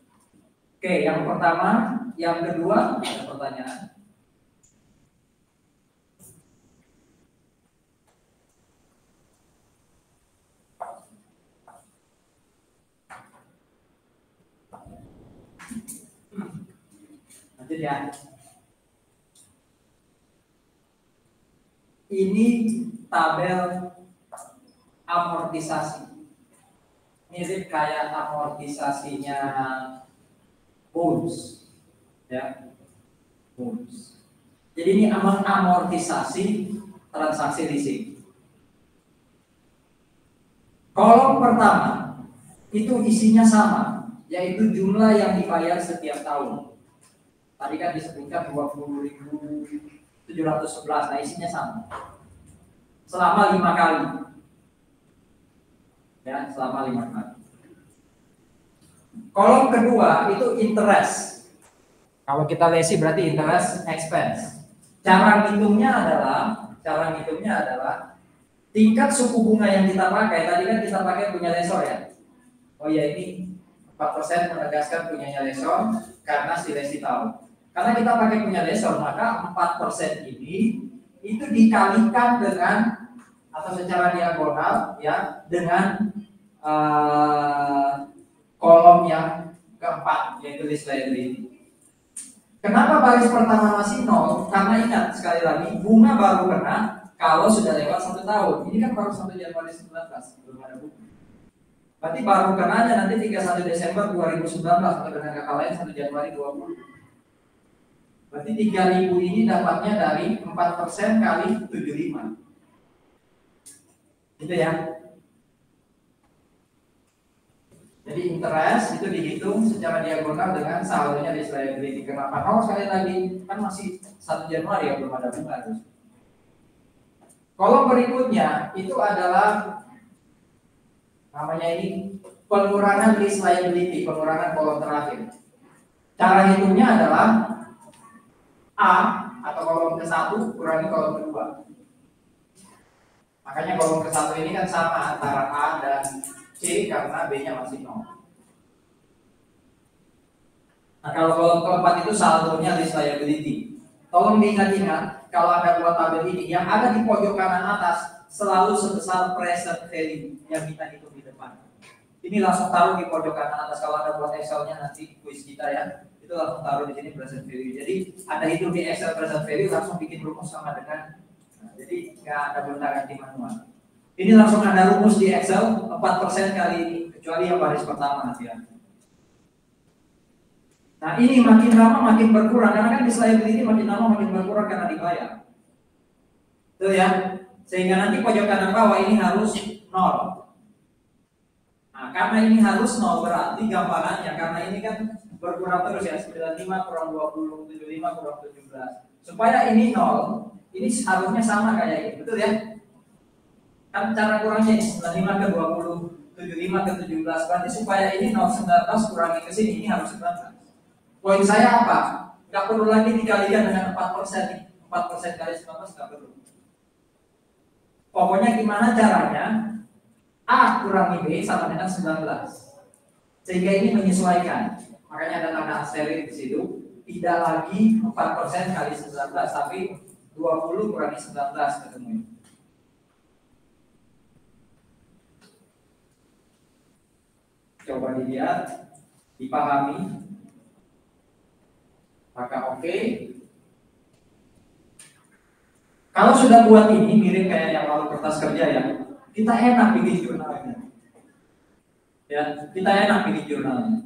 Oke, yang pertama, yang kedua ada pertanyaan. Lanjut ya. Ini tabel amortisasi. Mirip kayak amortisasinya bonus. Ya. Bonus. Jadi ini amortisasi transaksi leasing. Kolom pertama itu isinya sama, yaitu jumlah yang dibayar setiap tahun. Tadi kan disebutkan 20.711, nah isinya sama. Selama 5 kali. Ya, selama 5 kali. Kolom kedua itu interest. Kalau kita lesi berarti interest expense. Cara ngitungnya adalah tingkat suku bunga yang kita pakai. Tadi kan kita pakai punya lesor ya. Oh ya ini 4% menegaskan punyanya lesor karena si lesi tahu. Karena kita pakai punya lesor, maka 4% ini itu dikalikan dengan atau secara diagonal ya dengan kolom yang keempat yaitu lease liability. Kenapa baris pertama masih 0? Karena ingat sekali lagi bunga baru kena kalau sudah lewat 1 tahun. Ini kan baru 1 Januari 19, belum ada buku. Berarti baru kenanya nanti 31 Desember 2019 atau dengan kata lain 1 Januari 20. Berarti 3.000 ini dapatnya dari 4% kali 75. Gitu ya. Jadi interest itu dihitung secara diagonal dengan saldonya lease liability. Kenapa? Kalau sekali lagi kan masih 1 Januari ya belum ada bunga terus. Kolom berikutnya itu adalah namanya ini pengurangan lease liability, pengurangan kolom terakhir. Cara hitungnya adalah A atau kolom ke-1 kurangi kolom ke-2. Makanya kolom ke-1 ini kan sama antara A dan C karena B-nya masih 0. Nah kalau kolom keempat itu saldonya lease liability. Tolong diingat-ingat kalau ada 2 tabel ini yang ada di pojok kanan atas selalu sebesar present value yang kita hitung di depan. Ini langsung taruh di pojok kanan atas. Kalau ada buat Excel-nya nanti quiz kita ya, itu langsung taruh di sini present value. Jadi ada hitung di Excel present value langsung bikin rumus sama dengan. Nah, jadi nggak ada gonta-ganti manual. Ini langsung ada rumus di Excel 4% kali ini, kecuali yang baris pertama nanti ya. Nah ini makin lama makin berkurang karena kan di slide ini makin lama makin berkurang karena dibayar. Tuh ya. Sehingga nanti pojok kanan bawah ini harus 0. Nah, karena ini harus 0 berarti gampangannya karena ini kan berkurang terus ya 95 kurang 20, 75 kurang 17. Supaya ini 0, ini harusnya sama kayak ini, betul ya? Kan cara kurangnya 95 ke 20, 75 ke 17. Berarti supaya ini 0 19 kurangi ke sini ini harus 19. Poin saya apa? Nggak perlu lagi dikalikan dengan 4% nih. 4% kali 19 nggak perlu. Pokoknya gimana caranya? A kurangi B sama dengan 19. Sehingga ini menyesuaikan. Makanya ada tanda asterisk di situ. Tidak lagi 4% kali 19, tapi 20 kurangi 19 ketemu. Coba dilihat, dipahami, maka oke. Kalau sudah buat ini mirip kayak yang lalu kertas kerja ya, kita enak bikin jurnalnya. Ya, kita enak bikin jurnalnya.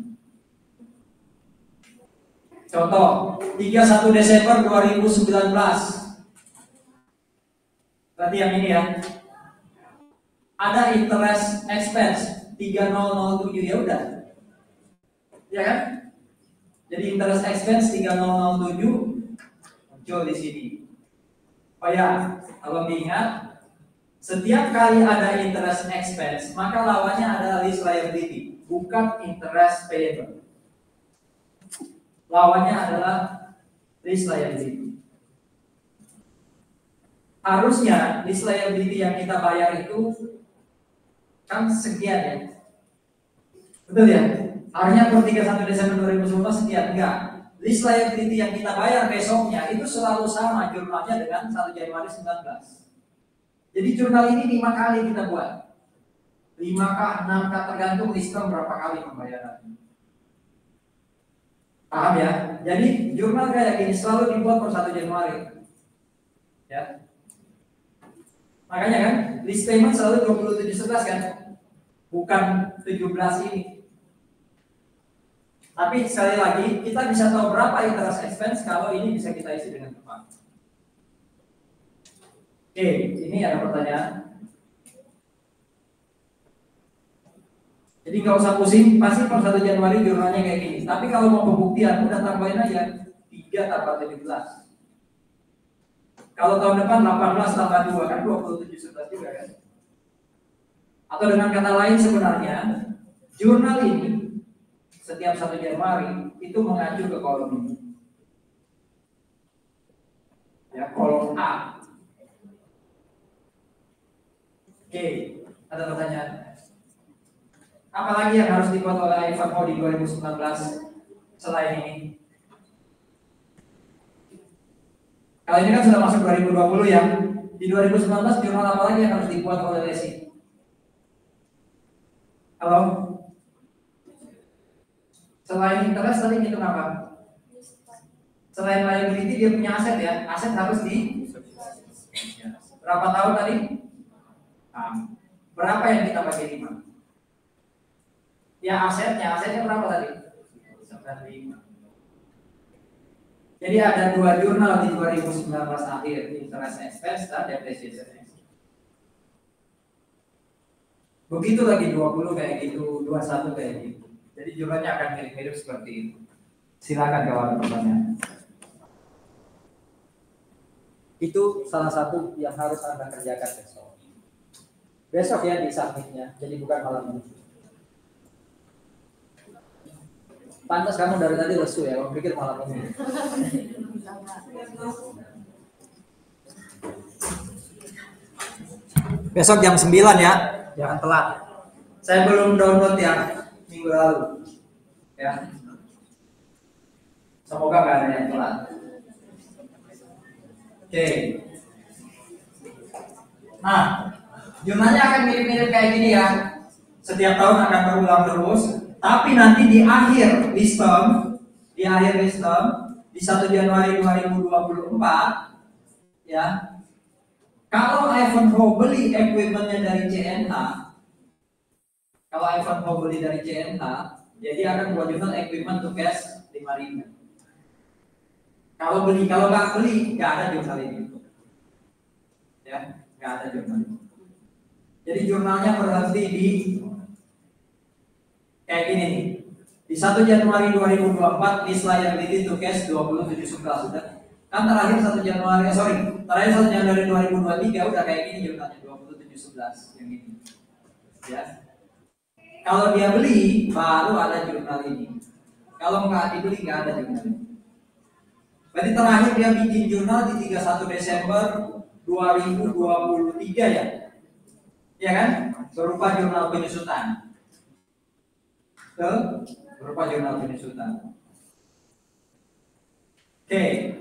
Contoh, 31 Desember 2019. Berarti yang ini ya. Ada interest expense 3007, ya udah. Ya kan? Jadi interest expense 3007 muncul di sini. Oh ya, kalau diingat, setiap kali ada interest expense, maka lawannya adalah lease liability, bukan interest payable. Lawannya adalah lease liability. Harusnya lease liability yang kita bayar itu kan sekian ya. Betul ya? Harusnya per 31 Desember 2019 sekian, enggak. Lease liability yang kita bayar besoknya itu selalu sama jurnalnya dengan 1 Januari 19. Jadi jurnal ini 5 kali kita buat. 5K, 6K tergantung sistem berapa kali pembayaran. Paham ya? Jadi jurnal kayak gini selalu dibuat per 1 Januari. Ya. Makanya kan list payment selalu 27/11 kan? Bukan 17 ini. Tapi sekali lagi kita bisa tahu berapa interest expense kalau ini bisa kita isi dengan tepat. Oke, ini ada pertanyaan. Jadi nggak usah pusing, pasti per 1 Januari jurnalnya kayak gini. Tapi kalau mau pembuktian, udah tambahin aja 3 tambah 17. Kalau tahun depan 18 tambah 2 kan 27/11 juga kan. Atau dengan kata lain sebenarnya jurnal ini setiap 1 Januari itu mengacu ke kolom ini. Ya, kolom A. Oke, ada pertanyaan? Apalagi yang harus dibuat oleh Ivanhoe di 2019 selain ini? Kalau ini kan sudah masuk 2020 ya. Di 2019 jurnal apa lagi yang harus dibuat oleh Lesi? Halo? Selain interest tadi itu apa? Selain liability dia punya aset ya. Aset harus di berapa tahun tadi? Berapa yang kita bagi 5? Ya asetnya berapa tadi? 95. Jadi ada 2 jurnal di 2019 akhir, interest expense dan depreciation expense. Begitu lagi 20 kayak gitu, 21 kayak gitu. Jadi jurnalnya akan mirip-mirip seperti itu. Silakan kalau ada pertanyaan. Itu salah satu yang harus Anda kerjakan besok. Besok ya di submitnya, jadi bukan malam ini. Pantas kamu dari tadi lesu ya, kamu pikir malam ini. Besok jam 9 ya, jangan telat. Saya belum download yang minggu lalu. Ya. Semoga nggak ada yang telat. Oke. Nah, jurnalnya akan mirip-mirip kayak gini ya. Setiap tahun akan berulang terus. Tapi nanti di akhir sistem, di 1 Januari 2024, ya, kalau Ivanhoe beli equipmentnya dari CNH, jadi akan buat jurnal equipment to cash 5.000. Kalau nggak beli, nggak ada jurnal ini, ya, nggak ada jurnal ini. Jadi jurnalnya berhenti di kayak gini nih. Di 1 Januari 2024 lease liability to cash 27/11 sudah. Kan terakhir 1 Januari 2023 udah kayak gini jurnalnya 27/11 yang ini. Ya. Kalau dia beli baru ada jurnal ini. Kalau nggak dibeli nggak ada jurnal ini. Berarti terakhir dia bikin jurnal di 31 Desember 2023 ya. Ya kan? Berupa jurnal penyusutan. Berupa jurnal penyusutan. Oke.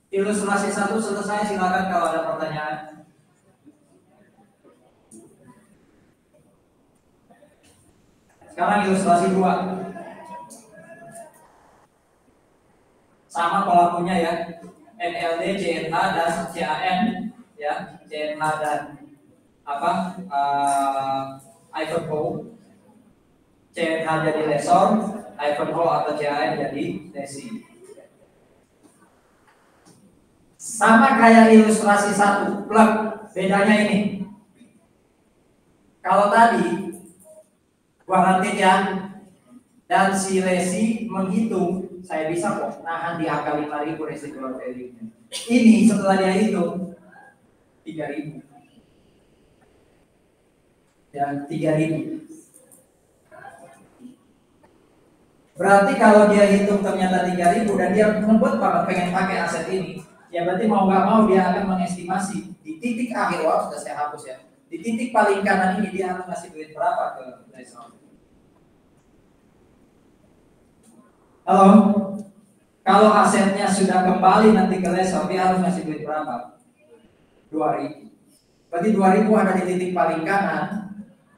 Ilustrasi 1 selesai, silakan kalau ada pertanyaan. Sekarang ilustrasi 2. Sama pelakunya ya, NLD, CNH dan CAN ya, CNH dan Ivanhoe. CNH jadi lesor, Ivanhoe atau CAN jadi lesi. Sama kayak ilustrasi 1, plug. Bedanya ini. Kalau tadi ya dan si lesi menghitung, saya bisa kok nahan di angka 5.000 residual value-nya. Ini setelah dia hitung 3.000. Dan 3.000. Berarti kalau dia hitung ternyata 3.000 dan dia ngebut banget pengen pakai aset ini, ya berarti mau nggak mau dia akan mengestimasi di titik akhir. Sudah saya hapus ya. Di titik paling kanan ini dia harus ngasih duit berapa ke lesor. Halo, kalau asetnya sudah kembali nanti ke lesor, dia harus ngasih duit berapa? 2.000. Berarti 2.000 ada di titik paling kanan,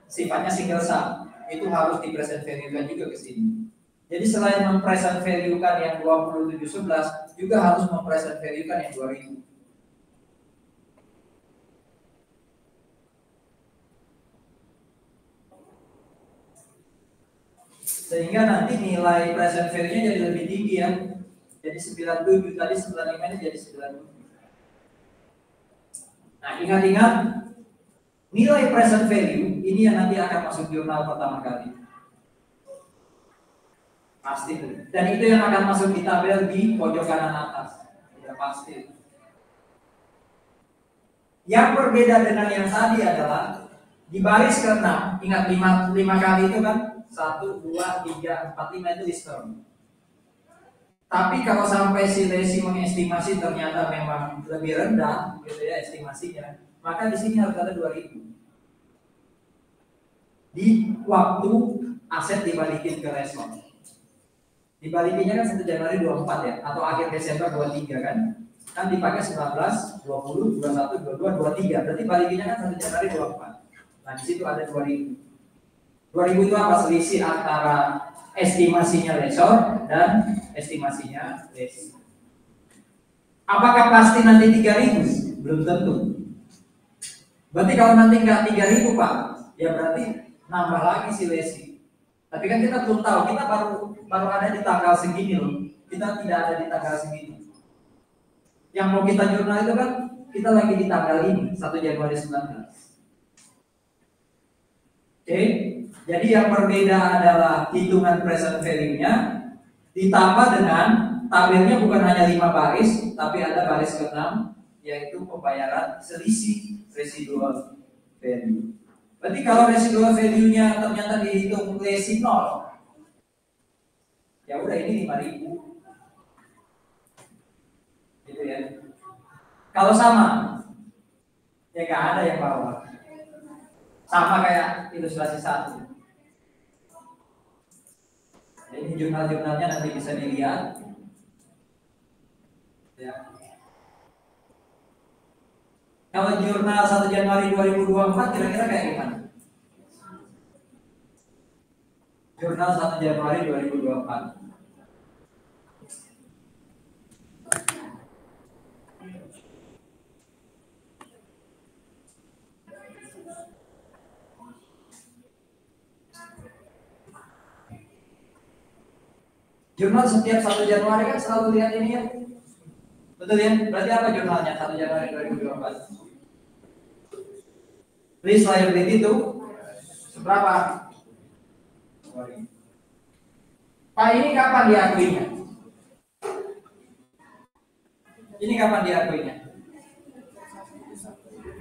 sifatnya single sum. Itu harus di present value-kan juga ke sini. Jadi selain mempresent value-kan yang 2711, juga harus mempresent value-kan yang 2.000. Sehingga nanti nilai present value-nya jadi lebih tinggi ya. Jadi 97, tadi 95 ini jadi 97. Nah, ingat-ingat nilai present value ini yang nanti akan masuk jurnal pertama kali. Pasti. Dan itu yang akan masuk di tabel di pojok kanan atas. Sudah pasti. Yang berbeda dengan yang tadi adalah di baris ke-6, ingat 5 kali itu kan 1, 2, 3, 4, 5 itu diskon. Tapi kalau sampai si lesi mengestimasi ternyata memang lebih rendah gitu ya estimasinya, maka di sini harus ada 2.000. Di waktu aset dibalikin ke lesor. Dibalikinnya kan 1 Januari 24 ya, atau akhir Desember 23 kan? Kan dipakai 19, 20, 21, 22, 23. Berarti balikinnya kan 1 Januari 24. Nah, di situ ada 2.000. 2.000 itu apa? Selisih antara estimasinya lesor dan estimasinya lesi. Apakah pasti nanti 3.000? Belum tentu. Berarti kalau nanti nggak 3.000 Pak, ya berarti nambah lagi si lesi. Tapi kan kita belum tahu, kita baru ada di tanggal segini loh. Kita tidak ada di tanggal segini. Yang mau kita jurnal itu kan kita lagi di tanggal ini, 1 Januari 19. Oke, jadi yang berbeda adalah hitungan present value-nya ditambah dengan tabelnya bukan hanya 5 baris, tapi ada baris ke-6 yaitu pembayaran selisih residual value. Berarti kalau residual value-nya ternyata dihitung lesi 0, ya udah ini 5.000. Gitu ya. Kalau sama, ya nggak ada yang bawah. Sama kayak ilustrasi 1. Ini jurnal-jurnalnya nanti bisa dilihat. Ya. Kalau jurnal 1 Januari 2024 kira-kira kayak gimana? Jurnal 1 Januari 2024. Jurnal setiap 1 Januari kan selalu lihat ini ya. Betul ya? Berarti apa jurnalnya 1 Januari 2024? Lease liability itu seberapa? Pak, ini kapan diakuinya? Ini kapan diakuinya?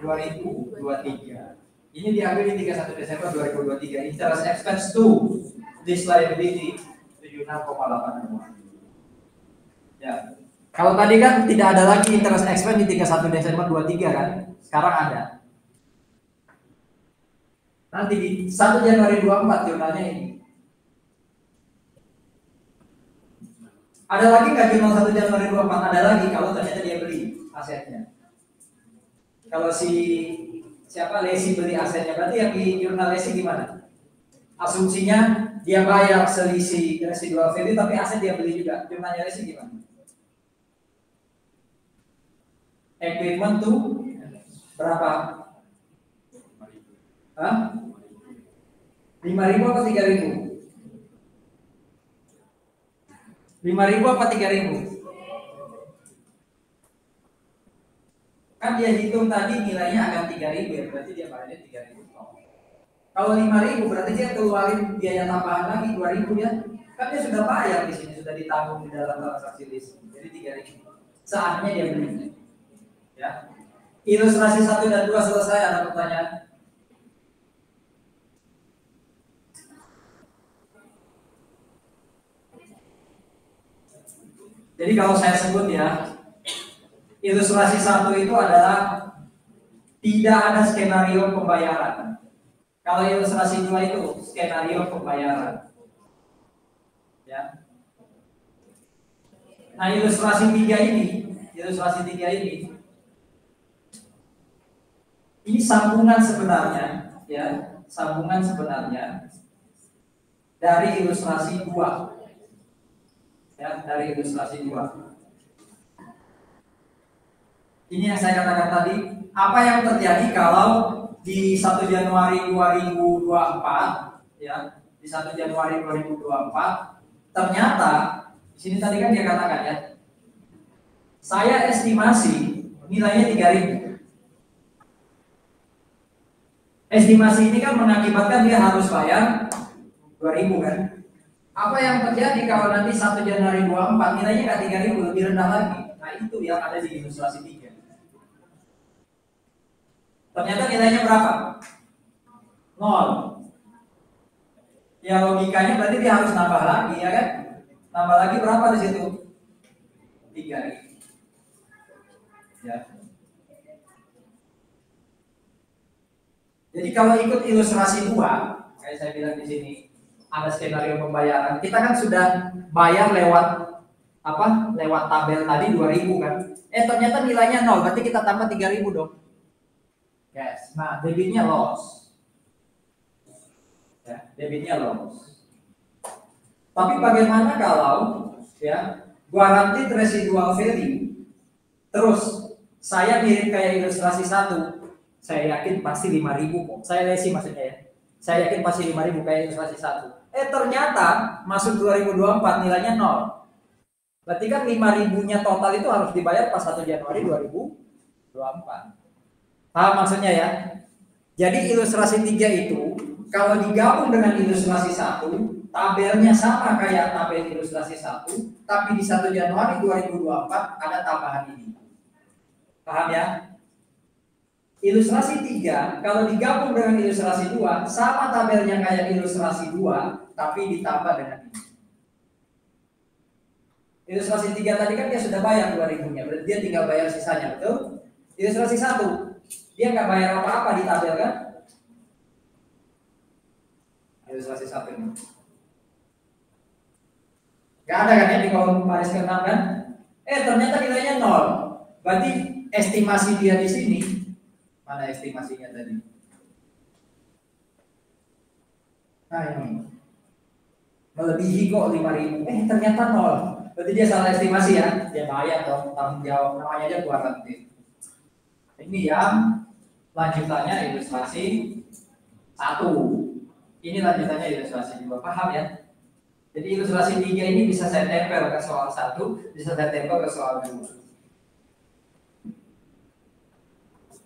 2023. Ini diakui di 31 Desember 2023. Interest expense to lease liability 76,8. Ya. Kalau tadi kan tidak ada lagi interest expense di 31 Desember 23 kan? Sekarang ada. Nanti di 1 Januari 24 jurnalnya ini. Ada lagi nggak jurnal 1 Januari 24? Ada lagi kalau ternyata dia beli asetnya. Kalau siapa lesi beli asetnya, berarti yang di jurnal lesi gimana? Asumsinya dia bayar selisih residual value tapi aset dia beli juga. Jumlahnya resi gimana? Equipment tuh berapa? Hah? 5.000 apa 3.000? 5.000 apa 3.000? Kan dia hitung tadi nilainya akan 3.000 ya, berarti dia bayarnya 3.000. Kalau 5.000 berarti dia keluarin biaya tambahan lagi 2.000 ya. Kan dia sudah bayar di sini, sudah ditanggung di dalam transaksi leasing. Jadi 3.000. Saatnya dia beli. Ya. Ilustrasi 1 dan 2 selesai, ada pertanyaan? Jadi kalau saya sebut ya, ilustrasi 1 itu adalah tidak ada skenario pembayaran. Kalau ilustrasi 2 itu skenario pembayaran. Ya. Nah, ilustrasi 3 ini sambungan sebenarnya, ya, sambungan sebenarnya dari ilustrasi 2. Ya, dari ilustrasi 2. Ini yang saya katakan tadi, apa yang terjadi kalau di 1 Januari 2024, ya, di 1 Januari 2024, ternyata di sini tadi kan dia katakan ya, saya estimasi nilainya 3.000. Estimasi ini kan mengakibatkan dia harus bayar 2.000 kan? Apa yang terjadi kalau nanti 1 Januari 24 nilainya nggak 3.000, lebih rendah lagi? Nah, itu yang ada di ilustrasi 3. Ternyata nilainya berapa? 0. Ya logikanya berarti dia harus nambah lagi ya kan? Nambah lagi berapa di situ? 3.000. Ya. Jadi kalau ikut ilustrasi 2, kayak saya bilang di sini, ada skenario pembayaran. Kita kan sudah bayar lewat apa? Lewat tabel tadi 2.000 kan? Ternyata nilainya 0, berarti kita tambah 3.000 dong. Yes. Nah, debitnya loss. Ya, debitnya loss. Tapi bagaimana kalau ya guaranteed residual value? Terus saya mirip kayak ilustrasi 1. Saya yakin pasti 5.000 kok. Saya lesi maksudnya ya. Saya yakin pasti 5.000 kayak ilustrasi 1. Ternyata masuk 2024 nilainya 0. Berarti kan 5.000-nya total itu harus dibayar pas 1 Januari 2024. Paham maksudnya ya? Jadi ilustrasi 3 itu kalau digabung dengan ilustrasi 1, tabelnya sama kayak tabel ilustrasi 1, tapi di 1 Januari 2024 ada tambahan ini. Paham ya? Ilustrasi 3 kalau digabung dengan ilustrasi 2 sama tabelnya kayak ilustrasi 2, tapi ditambah dengan ini. Ilustrasi 3 tadi kan dia sudah bayar 2.000-nya, berarti dia tinggal bayar sisanya, betul? Ilustrasi 1 dia nggak bayar apa-apa di tabel kan? Ilustrasi 1 ini. Nggak ada kan ya di kolom baris ke-6 kan? Ternyata nilainya 0. Berarti estimasi dia di sini, mana estimasinya tadi? Nah ini. Melebihi kok 5.000. Ternyata 0. Berarti dia salah estimasi ya. Dia bayar dong, tanggung jawab, namanya aja guaranteed. Ini yang lanjutannya ilustrasi 1. Ini lanjutannya ilustrasi 2. Paham ya? Jadi ilustrasi 3 ini bisa saya tempel ke soal 1, bisa saya tempel ke soal 2.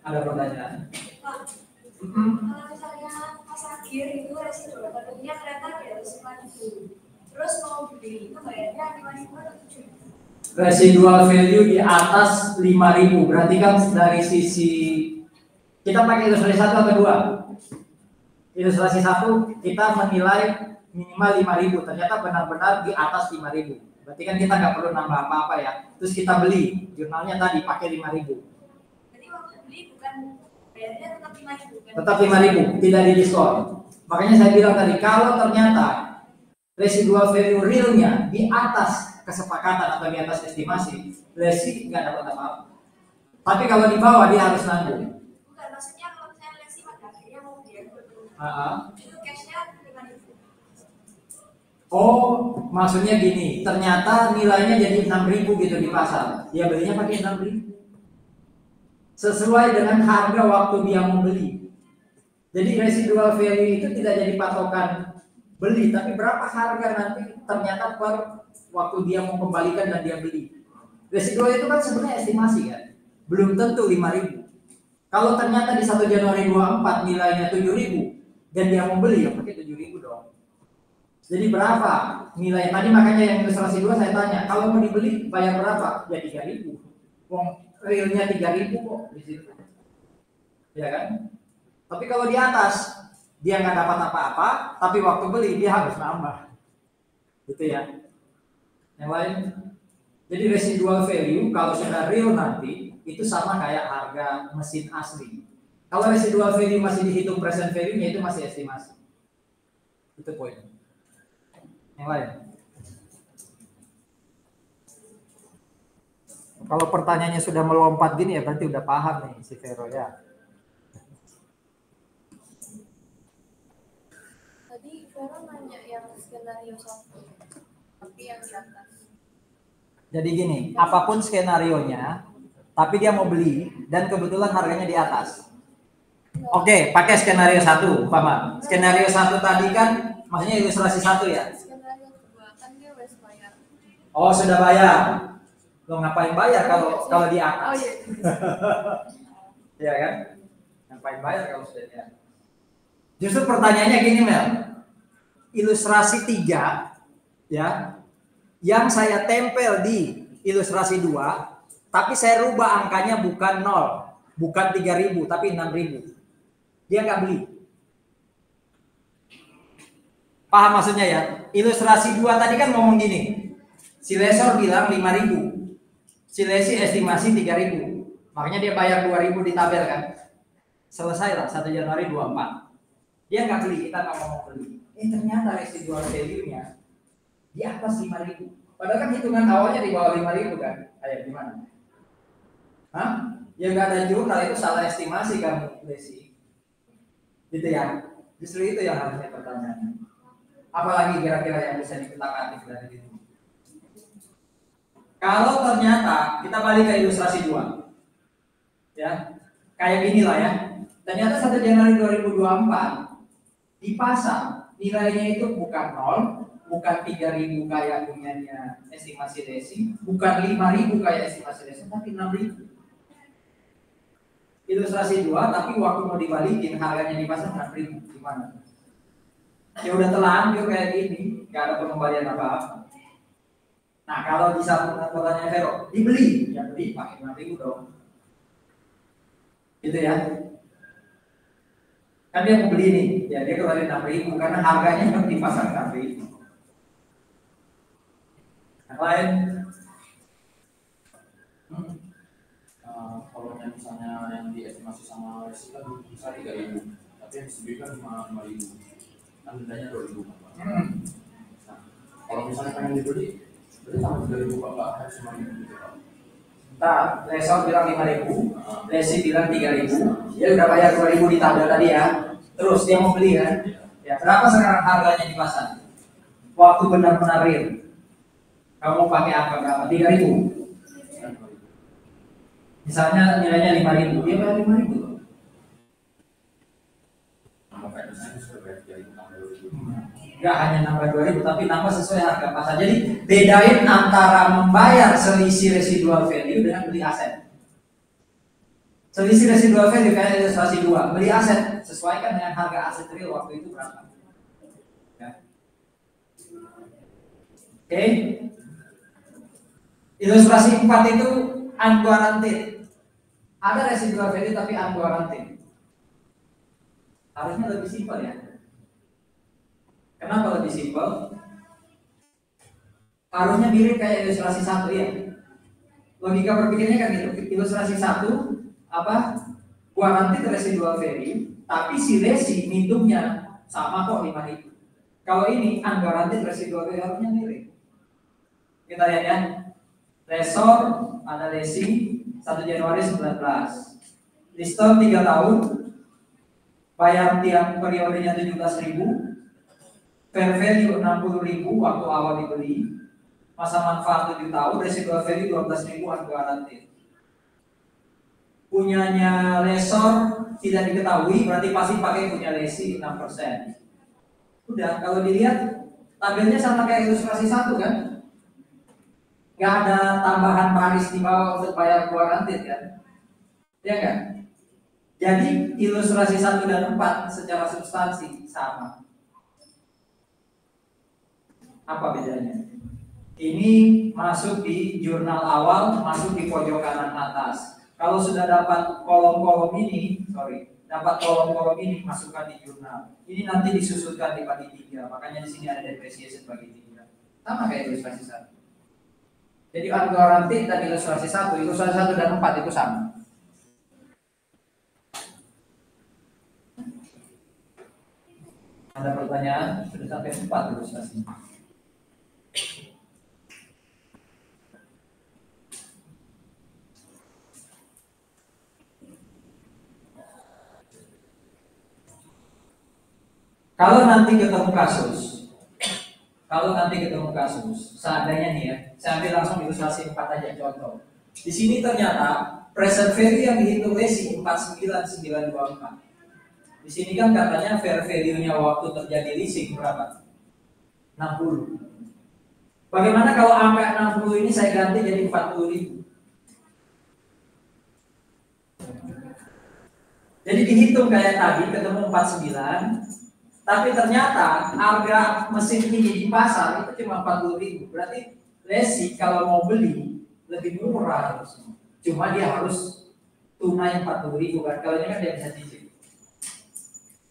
Ada pertanyaan? Kalau misalnya pas akhir itu residu tentunya kereta harus 5.000. Terus mau beli itu bayarnya 5.000 atau 7.000? Residual value di atas 5.000. Berarti kan dari sisi kita pakai ilustrasi 1 atau 2? Ilustrasi 1 kita menilai minimal 5.000. Ternyata benar-benar di atas 5.000. Berarti kan kita nggak perlu nambah apa-apa ya. Terus kita beli jurnalnya tadi pakai 5.000. Jadi waktu beli bukan bayarnya tetap 5.000 kan? Tetap 5.000, tidak didiskon. Makanya saya bilang tadi kalau ternyata residual value realnya di atas kesepakatan atau di atas estimasi, lesi nggak dapat apa-apa. Tapi kalau di bawah dia harus nanggung. Bukan, maksudnya kalau misalnya lesi pada akhirnya mau biar itu cashnya 5.000. Oh, maksudnya gini, ternyata nilainya jadi 6.000 gitu di pasar. Dia belinya pakai 6.000. Sesuai dengan harga waktu dia mau beli. Jadi residual value itu tidak jadi patokan beli, tapi berapa harga nanti ternyata per waktu dia mau kembalikan dan dia beli. Residual itu kan sebenarnya estimasi kan, belum tentu 5.000. Kalau ternyata di 1 Januari 24 nilainya 7.000 dan dia mau beli, ya pakai 7.000 dong. Jadi berapa nilai? Tadi makanya yang ilustrasi 2 saya tanya, kalau mau dibeli bayar berapa? Ya 3.000. Wong realnya 3.000 kok di situ. Ya kan? Tapi kalau di atas dia nggak dapat apa-apa, tapi waktu beli dia harus nambah. Gitu ya. Yang lain. Jadi residual value kalau sudah real nanti itu sama kayak harga mesin asli. Kalau residual value masih dihitung present value-nya itu masih estimasi. Itu poinnya. Yang lain. Kalau pertanyaannya sudah melompat gini ya berarti udah paham nih si Vero ya. Tadi Vero nanya yang skenario 1, tapi yang di atas. Jadi gini, apapun skenarionya, tapi dia mau beli dan kebetulan harganya di atas. Oke, pakai skenario 1, umpama. Skenario 1 tadi kan maksudnya ilustrasi 1 ya. Skenario 2 kan dia wes bayar. Oh, sudah bayar. Lo ngapain bayar kalau di atas? Oh iya. Iya kan? Ngapain bayar kalau sudah di atas? Justru pertanyaannya gini Mel. Ilustrasi 3 ya. Yang saya tempel di ilustrasi 2, tapi saya rubah angkanya bukan 0, bukan 3.000 tapi 6.000. Dia nggak beli. Paham maksudnya ya? Ilustrasi 2 tadi kan ngomong gini. Si lesor bilang 5.000. Si lesi estimasi 3.000. Makanya dia bayar 2.000 di tabel kan. Selesai lah 1 Januari 24. Dia nggak beli, kita nggak mau beli. Ternyata residual value-nya di atas 5.000. Padahal kan hitungan awalnya di bawah 5.000 kan. Ayo gimana? Hah? Ya nggak ada jurnal, itu salah estimasi kamu lesi. Gitu ya. Justru itu yang harusnya pertanyaannya. Apalagi kira-kira yang bisa dikutak-atik dari itu. Kalau ternyata kita balik ke ilustrasi 2. Ya. Kayak inilah ya. Ternyata 1 Januari 2024 di pasar nilainya itu bukan 0, bukan 3.000 kayak punyanya estimasi lesi, bukan 5.000 kayak estimasi lesi, tapi 6.000. Ilustrasi 2, tapi waktu mau dibalikin harganya di pasar 6.000. Gimana? Ya udah terlanjur kayak gini, nggak ada pengembalian apa-apa. Nah kalau disambung dengan pertanyaan Vero, dibeli, ya beli pakai 6.000 dong. Gitu ya. Kan dia mau beli nih, ya dia keluarin 6.000 karena harganya kan di pasar 6.000. Yang lain? Kalau misalnya yang diestimasi sama resi kan bisa 3.000, tapi yang disebut kan cuma 5.000, kan dendanya 2.000. Nah, kalau misalnya pengen dibeli, berarti sama 3.000 Pak, nggak harus 5.000 gitu Pak. Nah, lesor bilang 5.000, lesi bilang 3.000, dia udah bayar 2.000 di tabel tadi ya. Terus dia mau beli kan? Ya, berapa sekarang harganya di pasar? Waktu benar-benar real. Kamu pakai angka berapa? 3.000. Misalnya nilainya 5.000, dia bayar 5.000. Enggak hanya nambah 2.000, tapi nambah sesuai harga pasar. Jadi bedain antara membayar selisih residual value dengan beli aset. Selisih residual value kayak ilustrasi 2, beli aset sesuaikan dengan harga aset real waktu itu berapa. Ya. Oke. Ilustrasi 4 itu unguaranteed. Ada residual value tapi unguaranteed. Harusnya lebih simpel ya. Kenapa lebih simpel? Harusnya mirip kayak ilustrasi 1 ya. Logika berpikirnya kan gitu. Ilustrasi 1 apa? Guaranteed residual value, tapi si lesi ngitungnya sama kok 5.000. Kalau ini unguaranteed residual value harusnya mirip. Kita lihat ya. Lesor ada lesi 1 Januari 19. Listor 3 tahun, bayar tiap periodenya 17.000. fair value 60.000 waktu awal dibeli, masa manfaat 7 tahun, residual value 12.000 unguaranteed. Punyanya lesor tidak diketahui, berarti pasti pakai punya lesi 6%. Udah, kalau dilihat tabelnya sama kayak ilustrasi 1 kan? Gak ada tambahan baris di bawah untuk bayar guaranteed kan? Ya kan? Jadi ilustrasi 1 dan 4 secara substansi sama. Apa bedanya? Ini masuk di jurnal awal, masuk di pojok kanan atas. Kalau sudah dapat kolom-kolom ini, dapat kolom-kolom ini masukkan di jurnal. Ini nanti disusutkan dibagi 3. Makanya di sini ada depreciation bagi 3. Sama kayak ilustrasi 1. Jadi unguaranteed dan ilustrasi 1 dan 4 itu sama. Ada pertanyaan? Sudah sampai 4 ilustrasinya. Kalau nanti ketemu kasus, seandainya nih ya, saya ambil langsung ilustrasi 4 aja contoh. Di sini ternyata present value yang dihitung lesi 49924. Di sini kan katanya fair value-nya waktu terjadi leasing berapa? 60. Bagaimana kalau angka 60 ini saya ganti jadi 40.000? Jadi dihitung kayak tadi, ketemu 49. Tapi ternyata harga mesin ini di pasar itu cuma 40.000. Berarti lesi kalau mau beli lebih murah harusnya. Cuma dia harus tunai 40.000 kan. Kalau ini kan dia bisa cicil.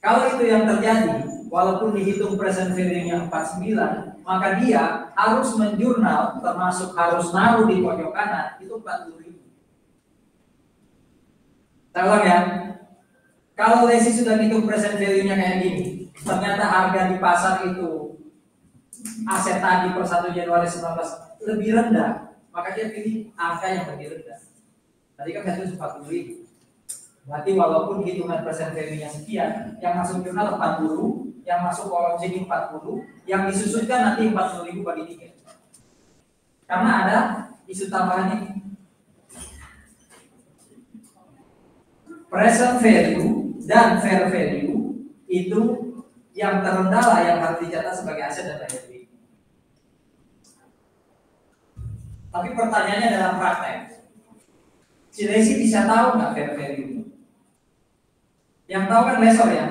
Kalau itu yang terjadi, walaupun dihitung present value-nya 49, maka dia harus menjurnal, termasuk harus naruh di pojok kanan itu 40.000. Saya ulang ya. Kalau lesi sudah hitung present value-nya kayak gini, ternyata harga di pasar itu aset tadi per 1 Januari 19 lebih rendah, maka dia pilih angka yang lebih rendah. Tadi kan saya tulis 40.000. Berarti walaupun hitungan present value-nya sekian, yang masuk jurnal 40, yang masuk kolom sini 40, yang disusutkan nanti 40.000 bagi 3. Karena ada isu tambahan ini. Present value dan fair value itu yang terendah lah yang harus dicatat sebagai aset dan liability. Tapi pertanyaannya dalam praktek, si lesi bisa tahu nggak fair value? Yang tahu kan lesor ya.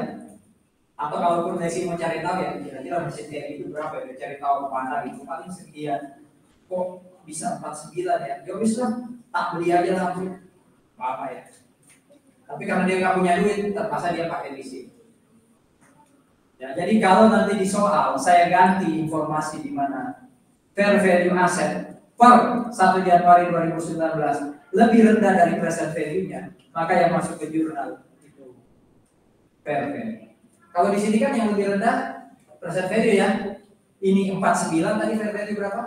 Atau kalaupun lesi mau cari tahu ya, kira-kira mesin TNI itu berapa ya? Cari tahu kemana gitu, paling sekian. Kok bisa 49 ya? Ya bisa, tak beli aja langsung. Apa ya? Tapi karena dia nggak punya duit, terpaksa dia pakai leasing. Ya, jadi kalau nanti di soal saya ganti informasi di mana fair value aset per 1 Januari 2019 lebih rendah dari present value-nya, maka yang masuk ke jurnal itu fair value. Kalau di sini kan yang lebih rendah present value ya. Ini 49, tadi fair value berapa?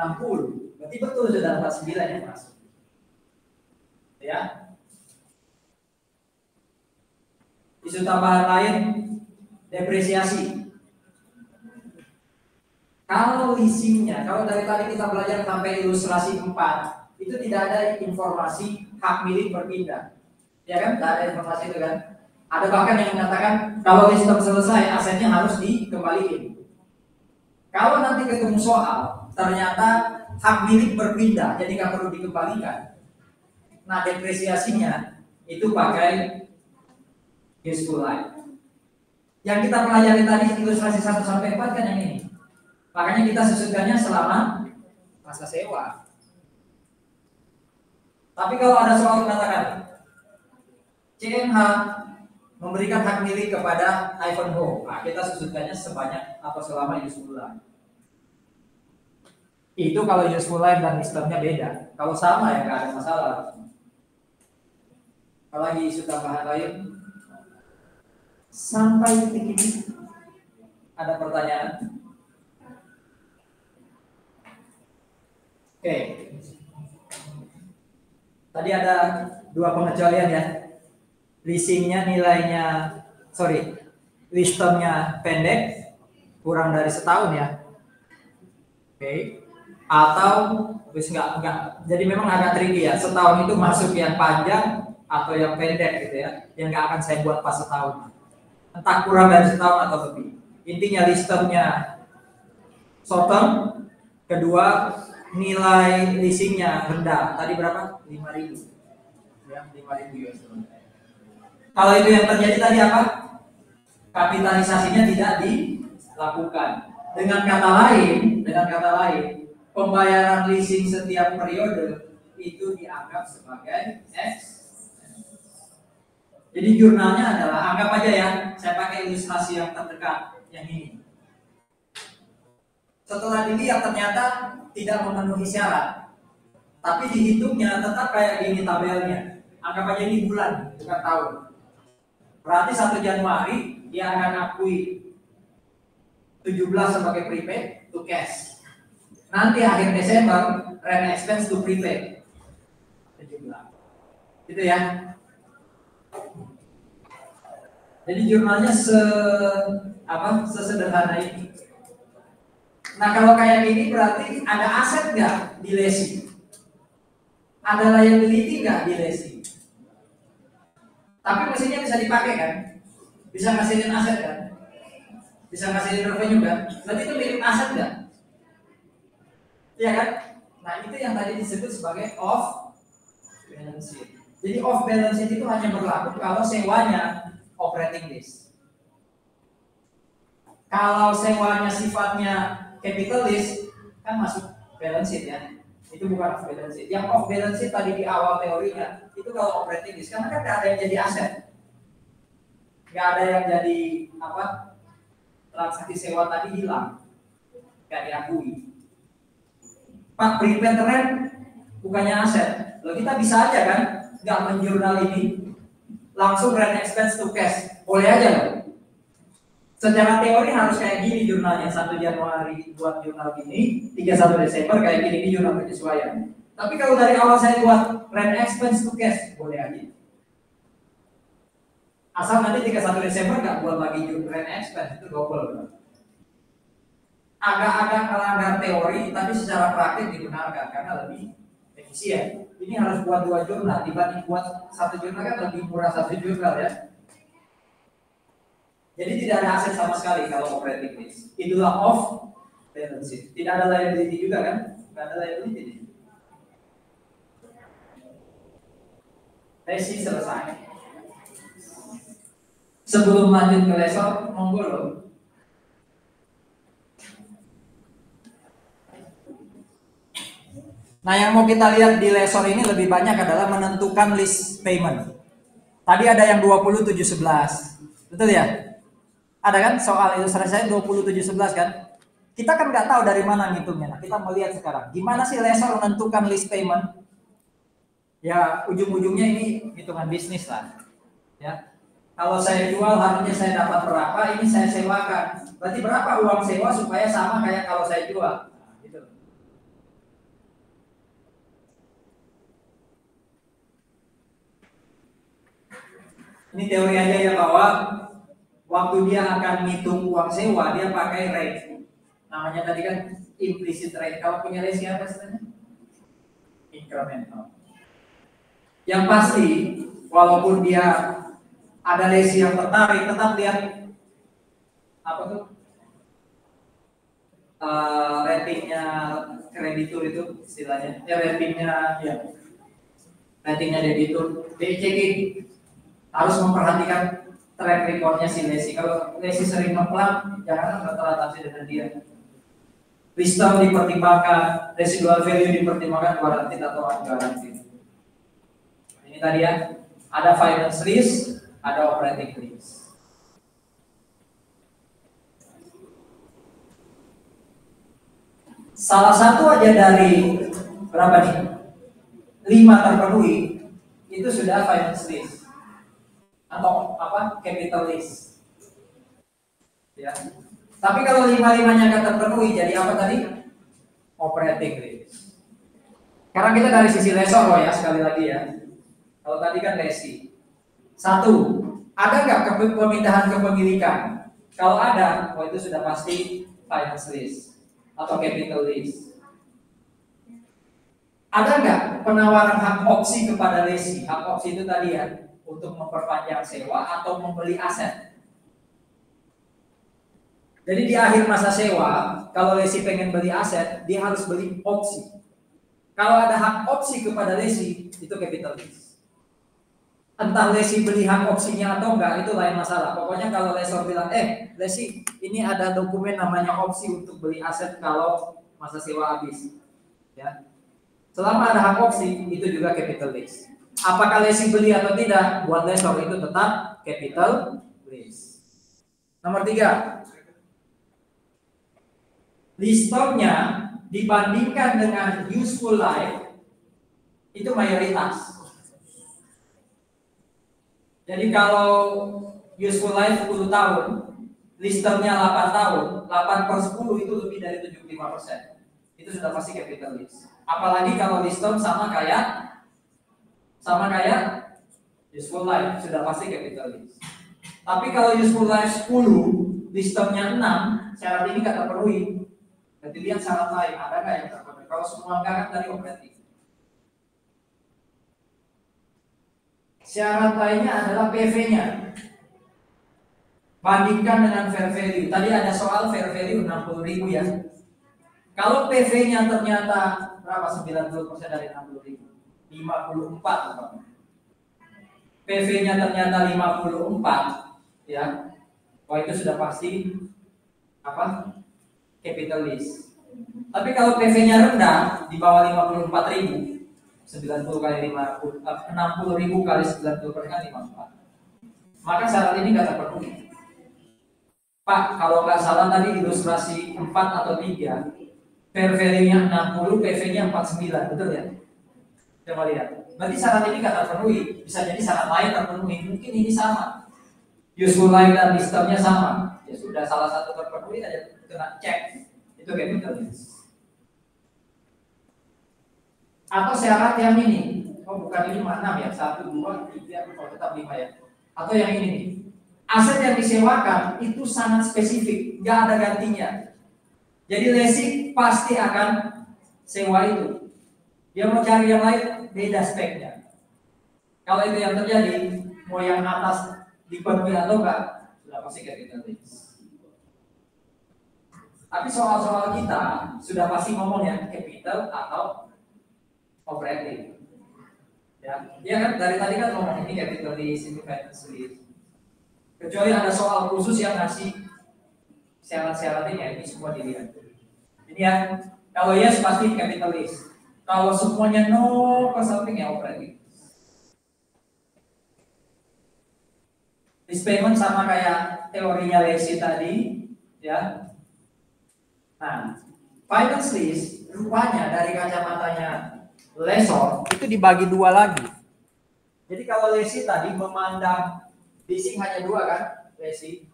60. Berarti betul sudah 49 yang masuk. Ya. Isu tambahan lain, depresiasi. Kalau leasingnya, kalau dari tadi kita belajar sampai ilustrasi 4, itu tidak ada informasi hak milik berpindah. Ya kan? Tidak ada informasi itu kan? Ada bahkan yang mengatakan kalau sistem selesai, asetnya harus dikembalikan. Kalau nanti ketemu soal, ternyata hak milik berpindah, jadi nggak perlu dikembalikan. Nah, depresiasinya itu pakai useful life. Yang kita pelajari tadi ilustrasi 1 sampai 4 kan yang ini. Makanya kita susutkannya selama masa sewa. Tapi kalau ada soal mengatakan CNH memberikan hak milik kepada Ivanhoe, nah kita susutkannya sebanyak atau selama useful life. Itu kalau useful life dan sistemnya beda. Kalau sama ya nggak ada masalah. Apalagi isu tambahan lain. Sampai titik ini ada pertanyaan? Oke. Tadi ada 2 pengecualian ya. Leasingnya nilainya, listemnya pendek, kurang dari setahun ya. Oke. Atau wis enggak. Jadi memang agak tricky ya. Setahun itu masuk yang panjang atau yang pendek gitu ya. Yang nggak akan saya buat pas setahun. Entah kurang dari setahun atau lebih. Intinya listernya short term. Kedua, nilai leasingnya rendah. Tadi berapa? 5.000. Ya, 5.000 US dollar. Kalau itu yang terjadi tadi apa? Kapitalisasinya tidak dilakukan. Dengan kata lain, pembayaran leasing setiap periode itu dianggap sebagai Jadi jurnalnya adalah, anggap aja ya, saya pakai ilustrasi yang terdekat, yang ini. Setelah dilihat ternyata tidak memenuhi syarat, tapi dihitungnya tetap kayak gini tabelnya. Anggap aja ini bulan, bukan tahun. Berarti 1 Januari dia akan akui 17 sebagai prepaid to cash. Nanti akhir Desember rent expense to prepaid 17. Gitu ya. Jadi jurnalnya sesederhana ini. Nah kalau kayak gini berarti ada aset nggak di leasing? Ada liability nggak di leasing? Tapi mesinnya bisa dipakai kan? Bisa ngasihin aset kan? Bisa ngasihin revenue kan? Berarti itu milik aset nggak? Iya kan? Nah itu yang tadi disebut sebagai off balance sheet. Jadi off balance sheet itu hanya berlaku kalau sewanya operating lease. Kalau sewanya sifatnya capital lease kan masuk balance sheet ya. Itu bukan off balance sheet. Yang off balance sheet tadi di awal teorinya itu kalau operating lease karena kan nggak ada yang jadi aset, nggak ada yang jadi transaksi sewa tadi hilang, nggak diakui. Pak prepaid rent bukannya aset, loh kita bisa aja kan nggak menjurnal ini langsung rent expense to cash, boleh aja loh. Secara teori harus kayak gini jurnalnya, 1 Januari buat jurnal gini, 31 Desember kayak gini, ini jurnal penyesuaian. Tapi kalau dari awal saya buat rent expense to cash, boleh aja. Asal nanti 31 Desember nggak buat lagi rent expense, itu double. Agak-agak melanggar teori, tapi secara praktik dibenarkan karena lebih efisien. Ini harus buat 2 jurnal, dibanding buat 1 jurnal kan lebih murah 1 jurnal ya. Jadi tidak ada aset sama sekali kalau operating lease. Itulah off balance sheet. Tidak ada liability juga kan? Tidak ada liability. Resi selesai. Sebelum lanjut ke lesson, monggo loh. Nah yang mau kita lihat di lesson ini lebih banyak adalah menentukan lease payment. Tadi ada yang 20/7/11. Betul ya? Ada kan soal ilustrasi saya 20/7/11 kan? Kita kan nggak tahu dari mana ngitungnya. Nah, kita melihat sekarang gimana sih lessor menentukan lease payment? Ya ujung-ujungnya ini hitungan bisnis lah. Ya, kalau saya jual harusnya saya dapat berapa, ini saya sewakan. Berarti berapa uang sewa supaya sama kayak kalau saya jual? Nah, gitu. Ini teori aja ya bahwa waktu dia akan ngitung uang sewa, dia pakai rate. Namanya tadi kan implicit rate. Kalau punya rate siapa sebenarnya? Incremental. Yang pasti, walaupun dia ada rate yang tertarik, tetap lihat apa tuh ratingnya kreditur itu istilahnya. Ratingnya ya, ratingnya debitur, checking. Harus memperhatikan track recordnya si lesi. Kalau lesi sering ngeplang, jangan bertransaksi dengan dia. Wisdom dipertimbangkan, residual value dipertimbangkan, guaranteed atau unguaranteed. Ini tadi ya, ada finance risk, ada operating risk. Salah satu aja dari berapa nih? 5 terpenuhi, itu sudah finance risk atau capital risk. Ya. Tapi kalau 5-5-nya nggak terpenuhi, jadi apa tadi? Operating risk. Sekarang kita dari sisi lessor loh ya, sekali lagi ya. Kalau tadi kan lesi. 1, ada nggak pemindahan kepemilikan? Kalau ada, oh itu sudah pasti finance lease atau capital lease. Ada nggak penawaran hak opsi kepada lessee? Hak opsi itu tadi ya, untuk memperpanjang sewa atau membeli aset. Jadi di akhir masa sewa, kalau lessee pengen beli aset, dia harus beli opsi. Kalau ada hak opsi kepada lessee, itu capital lease. Entah lessee beli hak opsinya atau enggak, itu lain masalah. Pokoknya kalau lessor bilang, lessee, ini ada dokumen namanya opsi untuk beli aset kalau masa sewa habis. Ya. Selama ada hak opsi, itu juga capital lease. Apakah lessee beli atau tidak, buat lessor itu tetap capital lease. Nomor 3. Lease-nya dibandingkan dengan useful life itu mayoritas. Jadi kalau useful life 10 tahun, lease-nya 8 tahun, 8/10 itu lebih dari 75%. Itu sudah pasti capital lease. Apalagi kalau lease-nya sama kayak useful life, sudah pasti capital lease. Tapi kalau useful life 10, lease-nya 6, syarat ini nggak terpenuhi. Jadi lihat syarat lain, ada nggak yang terpenuhi? Kalau semua enggak kan tadi operatif. Syarat lainnya adalah PV-nya. Bandingkan dengan fair value. Tadi ada soal fair value 60.000 ya. Kalau PV-nya ternyata berapa? 90% dari 60.000. 54. PV-nya ternyata 54, ya. Wah itu sudah pasti apa? Capital lease. Tapi kalau PV-nya rendah di bawah 54.000, 90 kali 50, 60.000 kali 90% kan 54. Maka syarat ini nggak terpenuhi. Pak, kalau nggak salah tadi ilustrasi 4 atau 3, fair value-nya 60, PV-nya 49, betul ya? Coba lihat. Berarti syarat ini nggak terpenuhi. Bisa jadi syarat lain terpenuhi. Mungkin ini sama. Useful life dan lease-nya sama. Ya sudah salah satu terpenuhi aja kena cek. Itu capital lease. Atau syarat yang ini. Oh bukan ini 6 ya. 1, 2, 3, oh tetap 5 ya. Atau yang ini nih. Aset yang disewakan itu sangat spesifik, nggak ada gantinya. Jadi lessee pasti akan sewa itu. Dia mau cari yang lain, beda speknya. Kalau itu yang terjadi, mau yang atas dipenuhi atau enggak, sudah pasti capital lease. Tapi soal-soal kita sudah pasti ngomong ya capital atau operating. Ya kan dari tadi kan ngomong ini capital lease, ini finance lease. Kecuali ada soal khusus yang ngasih syarat-syaratnya, ini semua dilihat. Ini ya, kalau yes pasti capital lease. Kalau semuanya no consulting ya operating. Lease payment sama kayak teorinya lessee tadi, ya. Nah, finance lease rupanya dari kacamatanya lessor itu dibagi dua lagi. Jadi kalau lessee tadi memandang leasing hanya dua kan, lessee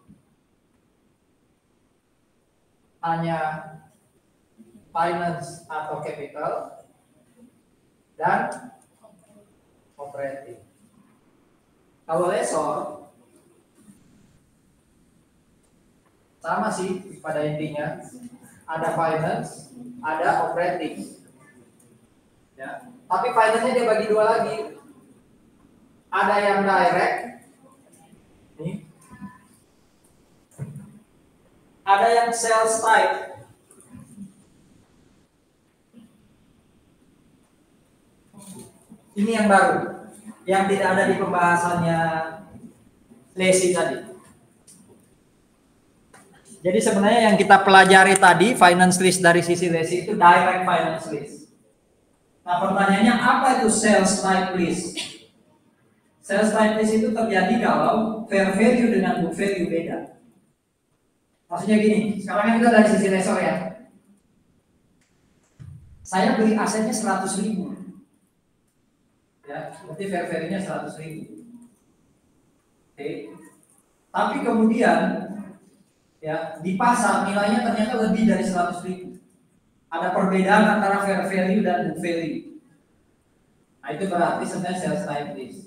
hanya finance atau capital dan operating. Kalau lessor sama sih pada intinya, ada finance, ada operating. Ya. Tapi finance-nya dia bagi dua lagi. Ada yang direct, nih. Ada yang sales type. Ini yang baru, yang tidak ada di pembahasannya lessee tadi. Jadi sebenarnya yang kita pelajari tadi finance lease dari sisi lessee itu direct finance lease. Nah pertanyaannya apa itu sales type lease? Sales type lease itu terjadi kalau fair value dengan book value beda. Maksudnya gini, sekarang kan kita dari sisi lessor ya. Saya beli asetnya 100.000. Ya, berarti fair value-nya 100.000. Oke. Tapi kemudian ya di pasar nilainya ternyata lebih dari 100.000. Ada perbedaan antara fair value dan book value. Nah itu berarti sebenarnya sales type lease.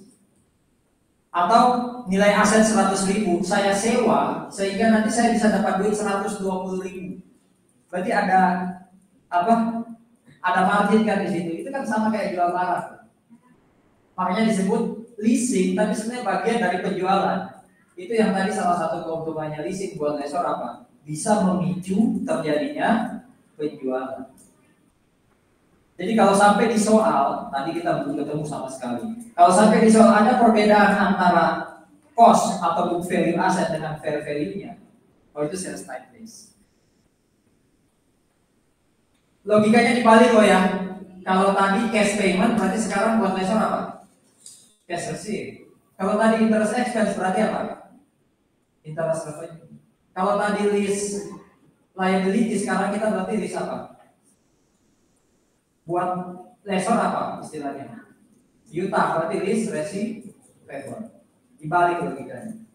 Atau nilai aset 100.000 saya sewa sehingga nanti saya bisa dapat duit 120.000. Berarti ada apa? Ada margin kan di situ. Itu kan sama kayak jual barang. Makanya disebut leasing, tapi sebenarnya bagian dari penjualan. Itu yang tadi salah satu keuntungannya leasing buat lessor apa? Bisa memicu terjadinya penjualan. Jadi kalau sampai di soal, tadi kita belum ketemu sama sekali. Kalau sampai di soal ada perbedaan antara cost atau book value aset dengan fair value-nya, oh itu sales type list. Logikanya dibalik loh ya. Kalau tadi cash payment berarti sekarang buat lessor apa? Cash receipt. Kalau tadi interest expense berarti apa? Interest revenue. Kalau tadi lease liability, sekarang kita berarti lease apa? Buat lessor apa istilahnya? Utang, berarti lease receivable. Dibalik logikanya.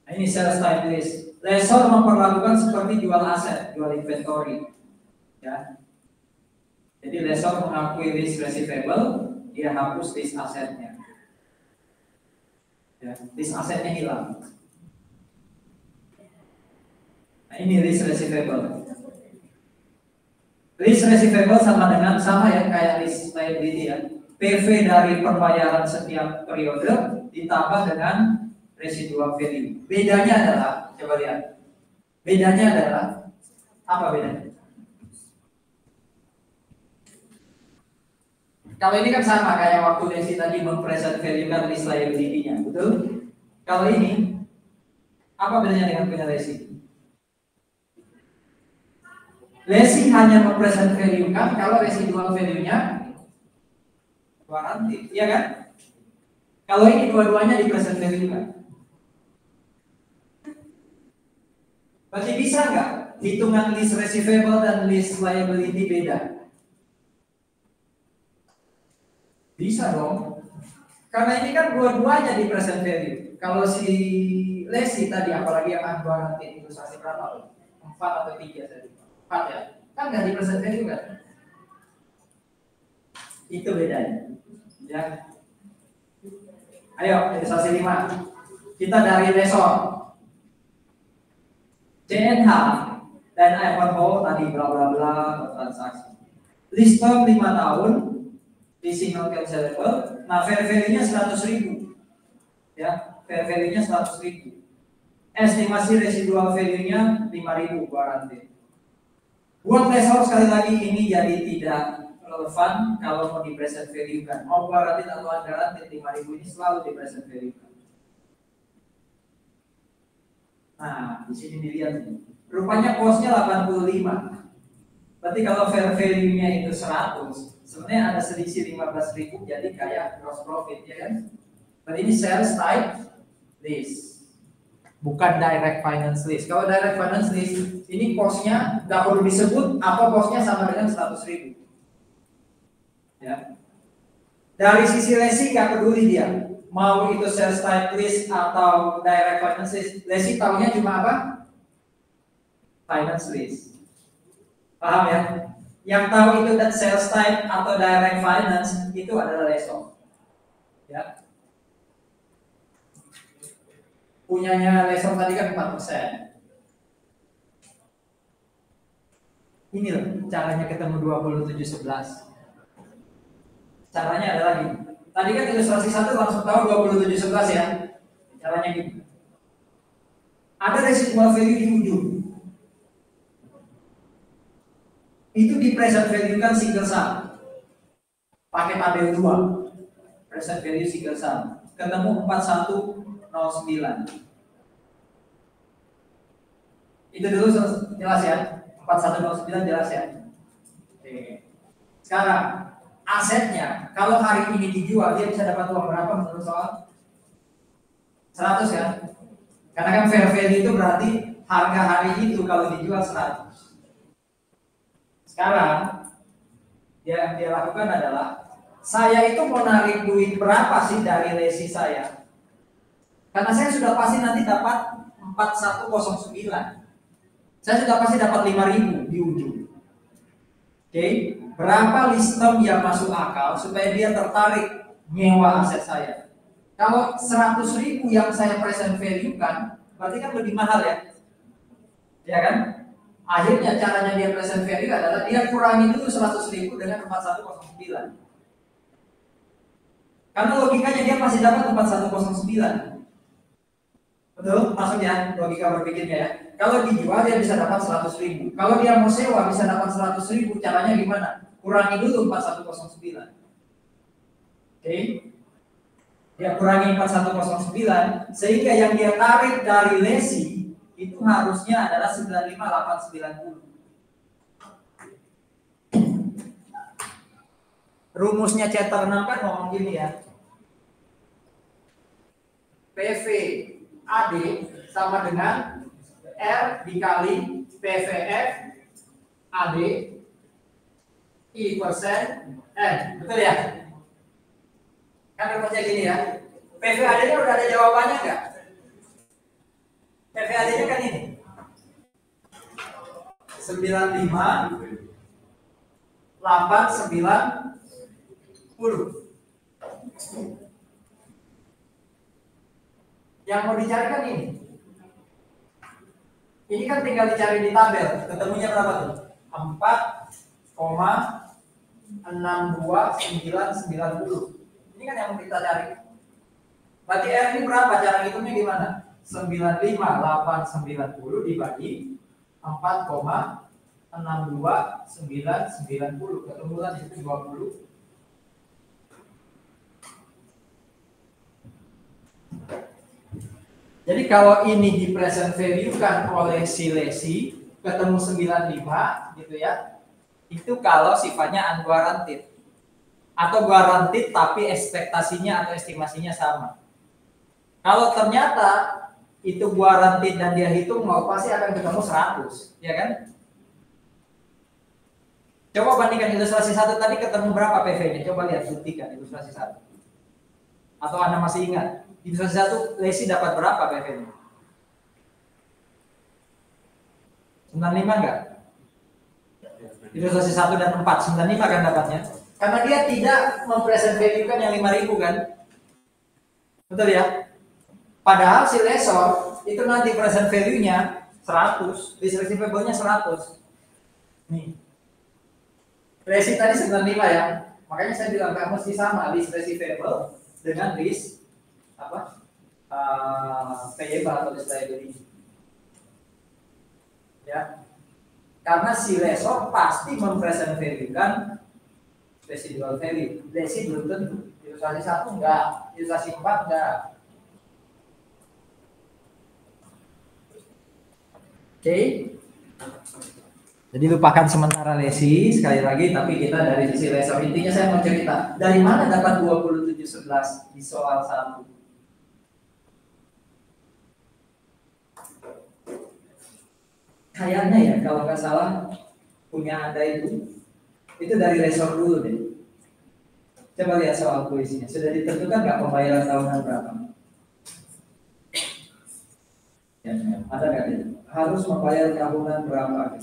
Nah, ini sales type list. Lessor memperlakukan seperti jual aset, jual inventory. Ya. Jadi lessor mengakui lease receivable, dia hapus lease asetnya. Ya, lease asetnya hilang. Nah, ini lease receivable. Lease receivable sama ya kayak lease liability ya. PV dari pembayaran setiap periode ditambah dengan residual value. Bedanya adalah, coba lihat. Bedanya adalah apa bedanya? Kalau ini kan sama kayak waktu Desi tadi mempresent value kan lease liability-nya, betul? Kalau ini apa bedanya dengan punya Desi? Lesi hanya mempresent value kan kalau residual value-nya warranty, iya kan? Kalau ini dua-duanya di present value kan? Berarti bisa nggak hitungan lease receivable dan lease liability beda? Bisa dong. Karena ini kan dua-duanya di present value. Kalau si lesi tadi apalagi yang warranty itu saksi berapa? 4 atau 3 tadi. 4 ya, kan nggak di present value kan? Itu bedanya, ya. Ayo, ilustrasi 5. Kita dari lessor, CNH dan Ivanhoe tadi bla bla bla transaksi. Lease term 5 tahun, leasing non cancelable. Nah, fair value-nya 100.000, ya. Fair value-nya 100.000. Estimasi residual value-nya 5.000 warranty. Buat lessor sekali lagi ini jadi tidak relevan kalau mau di present value kan. Mau warranty atau garanti 5.000 ini selalu di present value kan. Nah, di sini dilihat nih. Rupanya cost-nya 85. Berarti kalau fair value-nya itu 100, sebenarnya ada selisih 15.000 jadi kayak gross profit ya kan. Berarti ini sales type list. Bukan direct finance list. Kalau direct finance list, ini cost-nya nggak perlu disebut apa cost-nya sama dengan 100.000. Ya. Dari sisi lesi nggak peduli dia, mau itu sales type list atau direct finance list. Lesi tahunya cuma apa? Finance list. Paham ya? Yang tahu itu sales type atau direct finance itu adalah lessor. Ya. Punyanya lessor tadi kan 4%. Ini loh caranya ketemu 2711. Caranya adalah gini. Tadi kan ilustrasi 1 langsung tahu 2711 ya. Caranya gini. Ada residual value di ujung. Itu di present value kan single sum. Pakai tabel 2. Present value single sum. Ketemu 4109. Itu dulu jelas ya. 4109 jelas ya. Oke. Sekarang asetnya kalau hari ini dijual dia bisa dapat uang berapa menurut soal? 100 kan? Karena kan fair value itu berarti harga hari itu kalau dijual 100. Sekarang yang dia lakukan adalah saya itu mau narik duit berapa sih dari lesi saya? Karena saya sudah pasti nanti dapat 4109. Saya sudah pasti dapat 5.000 di ujung. Oke, berapa lease term yang masuk akal supaya dia tertarik nyewa aset saya? Kalau 100.000 yang saya present value kan, berarti kan lebih mahal ya. Ya kan? Akhirnya caranya dia present value adalah dia kurangi dulu 100.000 dengan 4109. Karena logikanya dia masih dapat 4109. Betul? Maksudnya logika berpikirnya ya. Kalau dijual dia bisa dapat 100.000. Kalau dia mau sewa bisa dapat 100.000. Caranya gimana? Kurangi dulu 4109. Oke? Dia kurangi 4109 sehingga yang dia tarik dari lesi itu harusnya adalah 95890. Rumusnya Ceter 6 kan ngomong gini ya. PV AD sama dengan R dikali PVF AD I persen N. Betul ya? Kan rumusnya gini ya. PV AD-nya udah ada jawabannya nggak? PV AD-nya kan ini 95 890. Yang mau dicari kan ini. Ini kan tinggal dicari di tabel. Ketemunya berapa tuh? 4,62990. Ini kan yang mau kita cari. Berarti R ini berapa? Cara hitungnya gimana? 95890 dibagi 4,62990. Ketemu kan itu 20. Jadi kalau ini di present value kan oleh si lesi ketemu 95 gitu ya. Itu kalau sifatnya unguaranteed. Atau guaranteed tapi ekspektasinya atau estimasinya sama. Kalau ternyata itu guaranteed dan dia hitung mau pasti akan ketemu 100, ya kan? Coba bandingkan ilustrasi 1 tadi ketemu berapa PV-nya? Coba lihat buktikan ilustrasi 1. Atau Anda masih ingat? Ilustrasi 1 lesi dapat berapa PV-nya? 95 enggak? Ilustrasi 1 dan 4, 95 kan dapatnya? Karena dia tidak mempresent value kan yang 5.000 kan? Betul ya? Padahal si lesor itu nanti present value-nya 100, lease receivable-nya 100. Nih. Lesi tadi 95 ya. Makanya saya bilang kamu mesti sama lease receivable dengan lease apa? Payable atau lease liability. Ya. Karena si lesor pasti mempresent value kan residual value. Lesi belum tentu. Ilustrasi 1 enggak, ilustrasi 4 enggak. Oke. Jadi lupakan sementara lesi sekali lagi, tapi kita dari sisi lesor. Intinya saya mau cerita dari mana dapat 2711 di soal 1. Kayaknya ya kalau nggak salah punya Anda itu dari lesor dulu deh. Coba lihat soal puisinya. Sudah ditentukan nggak pembayaran tahunan berapa? Ya, ada nggak itu? Harus membayar tahunan berapa?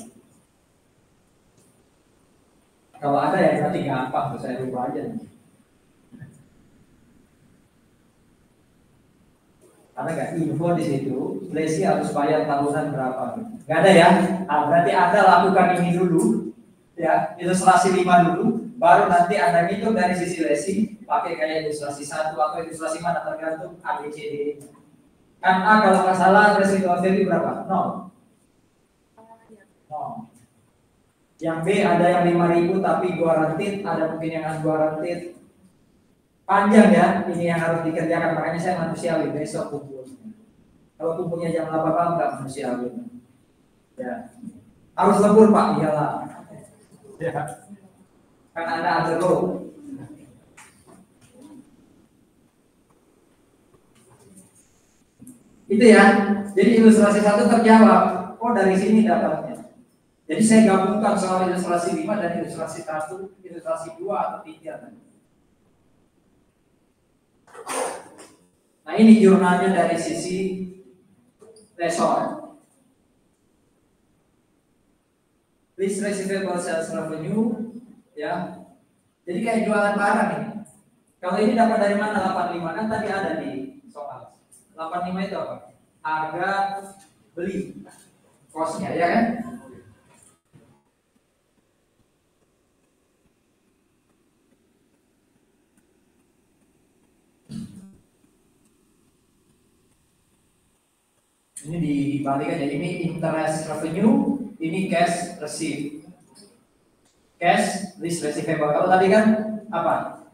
Kalau ada ya berarti gampang, saya lupa aja. Ada nggak info di situ? Lesi harus bayar tahunan berapa? Nggak ada ya? Berarti Anda lakukan ini dulu, ya ilustrasi 5 dulu, baru nanti Anda ngitung dari sisi lesi, pakai kayak ilustrasi 1 atau ilustrasi mana tergantung ABCD. Kan A kalau nggak salah residual value berapa? 0. Yang B ada yang 5.000 tapi guaranteed, ada mungkin yang unguaranteed. Panjang ya, ini yang harus dikerjakan, makanya saya manusiawi besok kumpulnya. Kalau kumpulnya jam 8 malam nggak manusiawi. Ya. Harus lembur Pak, iyalah. Ya. Kan Anda ada low. Itu ya. Jadi ilustrasi 1 terjawab. Oh dari sini dapatnya. Jadi saya gabungkan soal ilustrasi 5 dan ilustrasi 1, ilustrasi 2 atau 3. Nah ini jurnalnya dari sisi lesor. Lease receivable sales revenue, ya. Jadi kayak jualan barang ini. Kalau ini dapat dari mana 85? Kan tadi ada di soal. 85 itu apa? Harga beli. Cost-nya, ya kan? Ini dibalik aja, ini interest revenue, ini cash receipt. Cash, list receivable. Kalau tadi kan apa?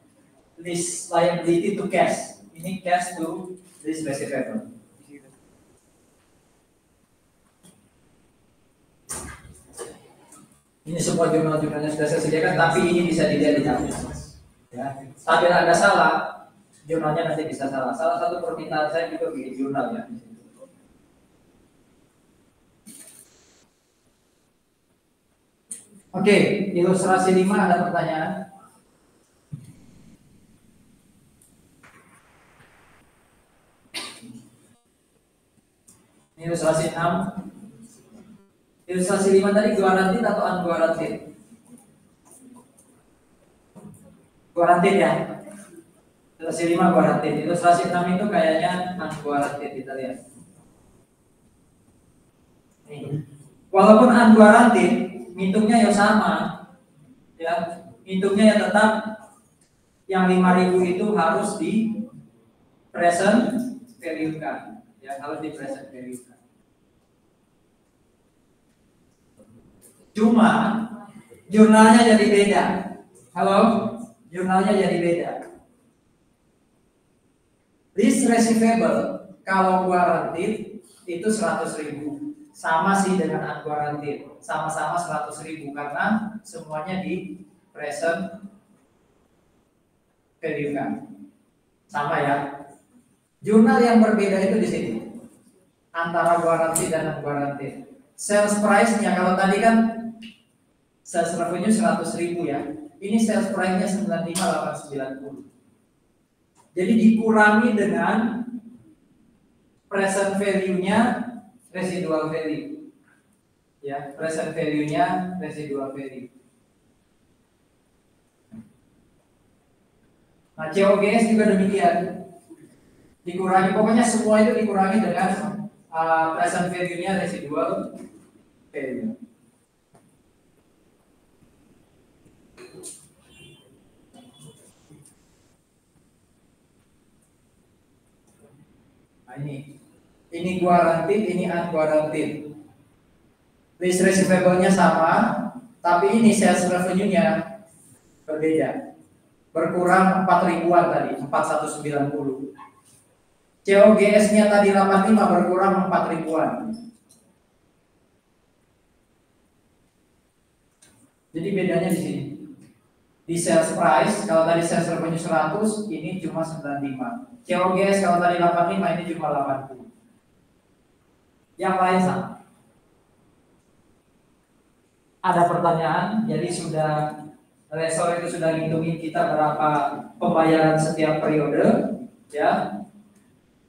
List liability to cash. Ini cash to list receivable. Ini semua jurnal-jurnalnya sudah saya sediakan, tapi ini bisa dilihat di dalam. Ya. Tapi ada salah, jurnalnya nanti bisa salah. Salah satu permintaan saya juga bikin jurnal ya. Oke, ilustrasi 5 ada pertanyaan? Ilustrasi 6. Ilustrasi 5 tadi guaranteed atau unguaranteed? Guaranteed ya? Ilustrasi 5 guaranteed. Ilustrasi 6 itu kayaknya unguaranteed, kita lihat. Nih. Walaupun unguaranteed, ngitungnya ya sama. Ya, ngitungnya ya tetap yang 5.000 itu harus di present value kan. Ya, harus di present value kan. Cuma jurnalnya jadi beda. Halo? Jurnalnya jadi beda. List receivable kalau guaranteed itu 100.000. Sama sih dengan unguaranteed. Sama-sama 100.000 karena semuanya di present value kan. Sama ya. Jurnal yang berbeda itu di sini. Antara guaranteed dan unguaranteed. Sales price-nya kalau tadi kan sales revenue 100.000 ya. Ini sales price-nya 95.890. Jadi dikurangi dengan present value-nya residual value. Ya, present value-nya residual value. Nah, COGS juga demikian. Dikurangi, pokoknya semua itu dikurangi dengan present value-nya residual value. Nah, ini guaranteed, ini unguaranteed. List receivable-nya sama, tapi ini sales revenue-nya berbeda. Berkurang 4.000-an tadi, 4.190. COGS-nya tadi 85 berkurang 4.000-an. Jadi bedanya di sini. Di sales price, kalau tadi sales revenue 100, ini cuma 95. COGS kalau tadi 85, ini cuma 80. Yang lain sama. Ada pertanyaan, jadi Resor itu sudah ngitungin kita berapa pembayaran setiap periode, ya.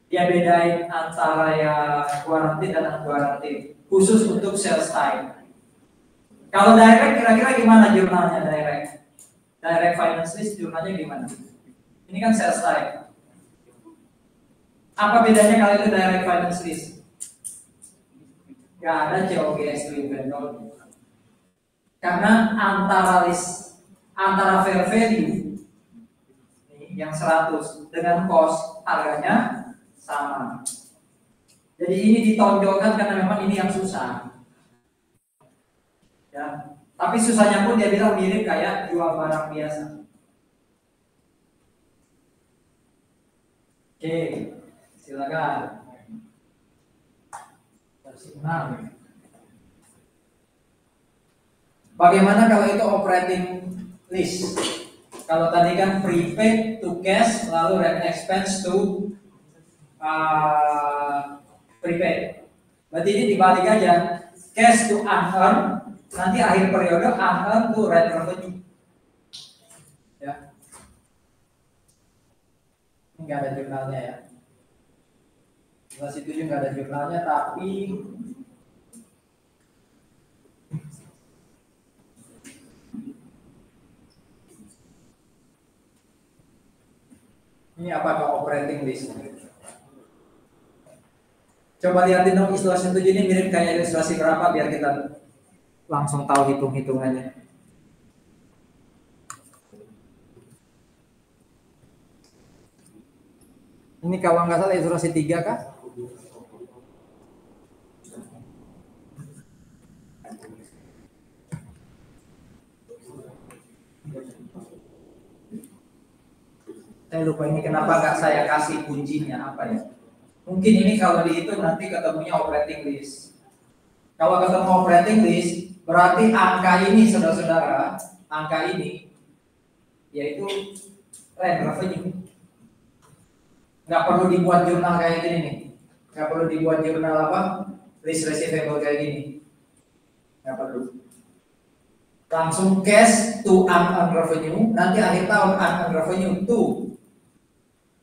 Dia bedain antara yang guaranteed dan unguaranteed, khusus untuk sales type. Kalau direct kira-kira gimana jurnalnya direct? Direct finance list jurnalnya gimana? Ini kan sales type. Apa bedanya kalau itu direct finance list? Gak ada COGS to vendor. Karena antara fair value yang 100 dengan cost harganya sama. Jadi ini ditonjolkan karena memang ini yang susah. Ya. Tapi susahnya pun dia bilang mirip kayak jual barang biasa. Oke, silakan. Bagaimana kalau itu operating list? Kalau tadi kan prepaid to cash, lalu rent expense to prepaid. Berarti ini dibalik aja, cash to unearned, nanti akhir periode unearned to rent revenue. Ya. Ini nggak ada jurnalnya ya. Kelas 7 nggak ada jurnalnya, tapi Ini apakah operating list? Coba lihatin dong ilustrasi 7 ini mirip kayak ilustrasi berapa biar kita langsung tahu hitung-hitungannya. Ini kalau nggak salah ilustrasi 3 kah? Saya lupa ini kenapa nggak saya kasih kuncinya apa ya? Mungkin ini kalau dihitung nanti ketemunya operating list. Kalau ketemu operating list, berarti angka ini saudara-saudara, angka ini yaitu rent revenue. Nggak perlu dibuat jurnal kayak gini nih. Nggak perlu dibuat jurnal apa? List receivable kayak gini. Nggak perlu. Langsung cash to unearned revenue, nanti akhir tahun unearned revenue to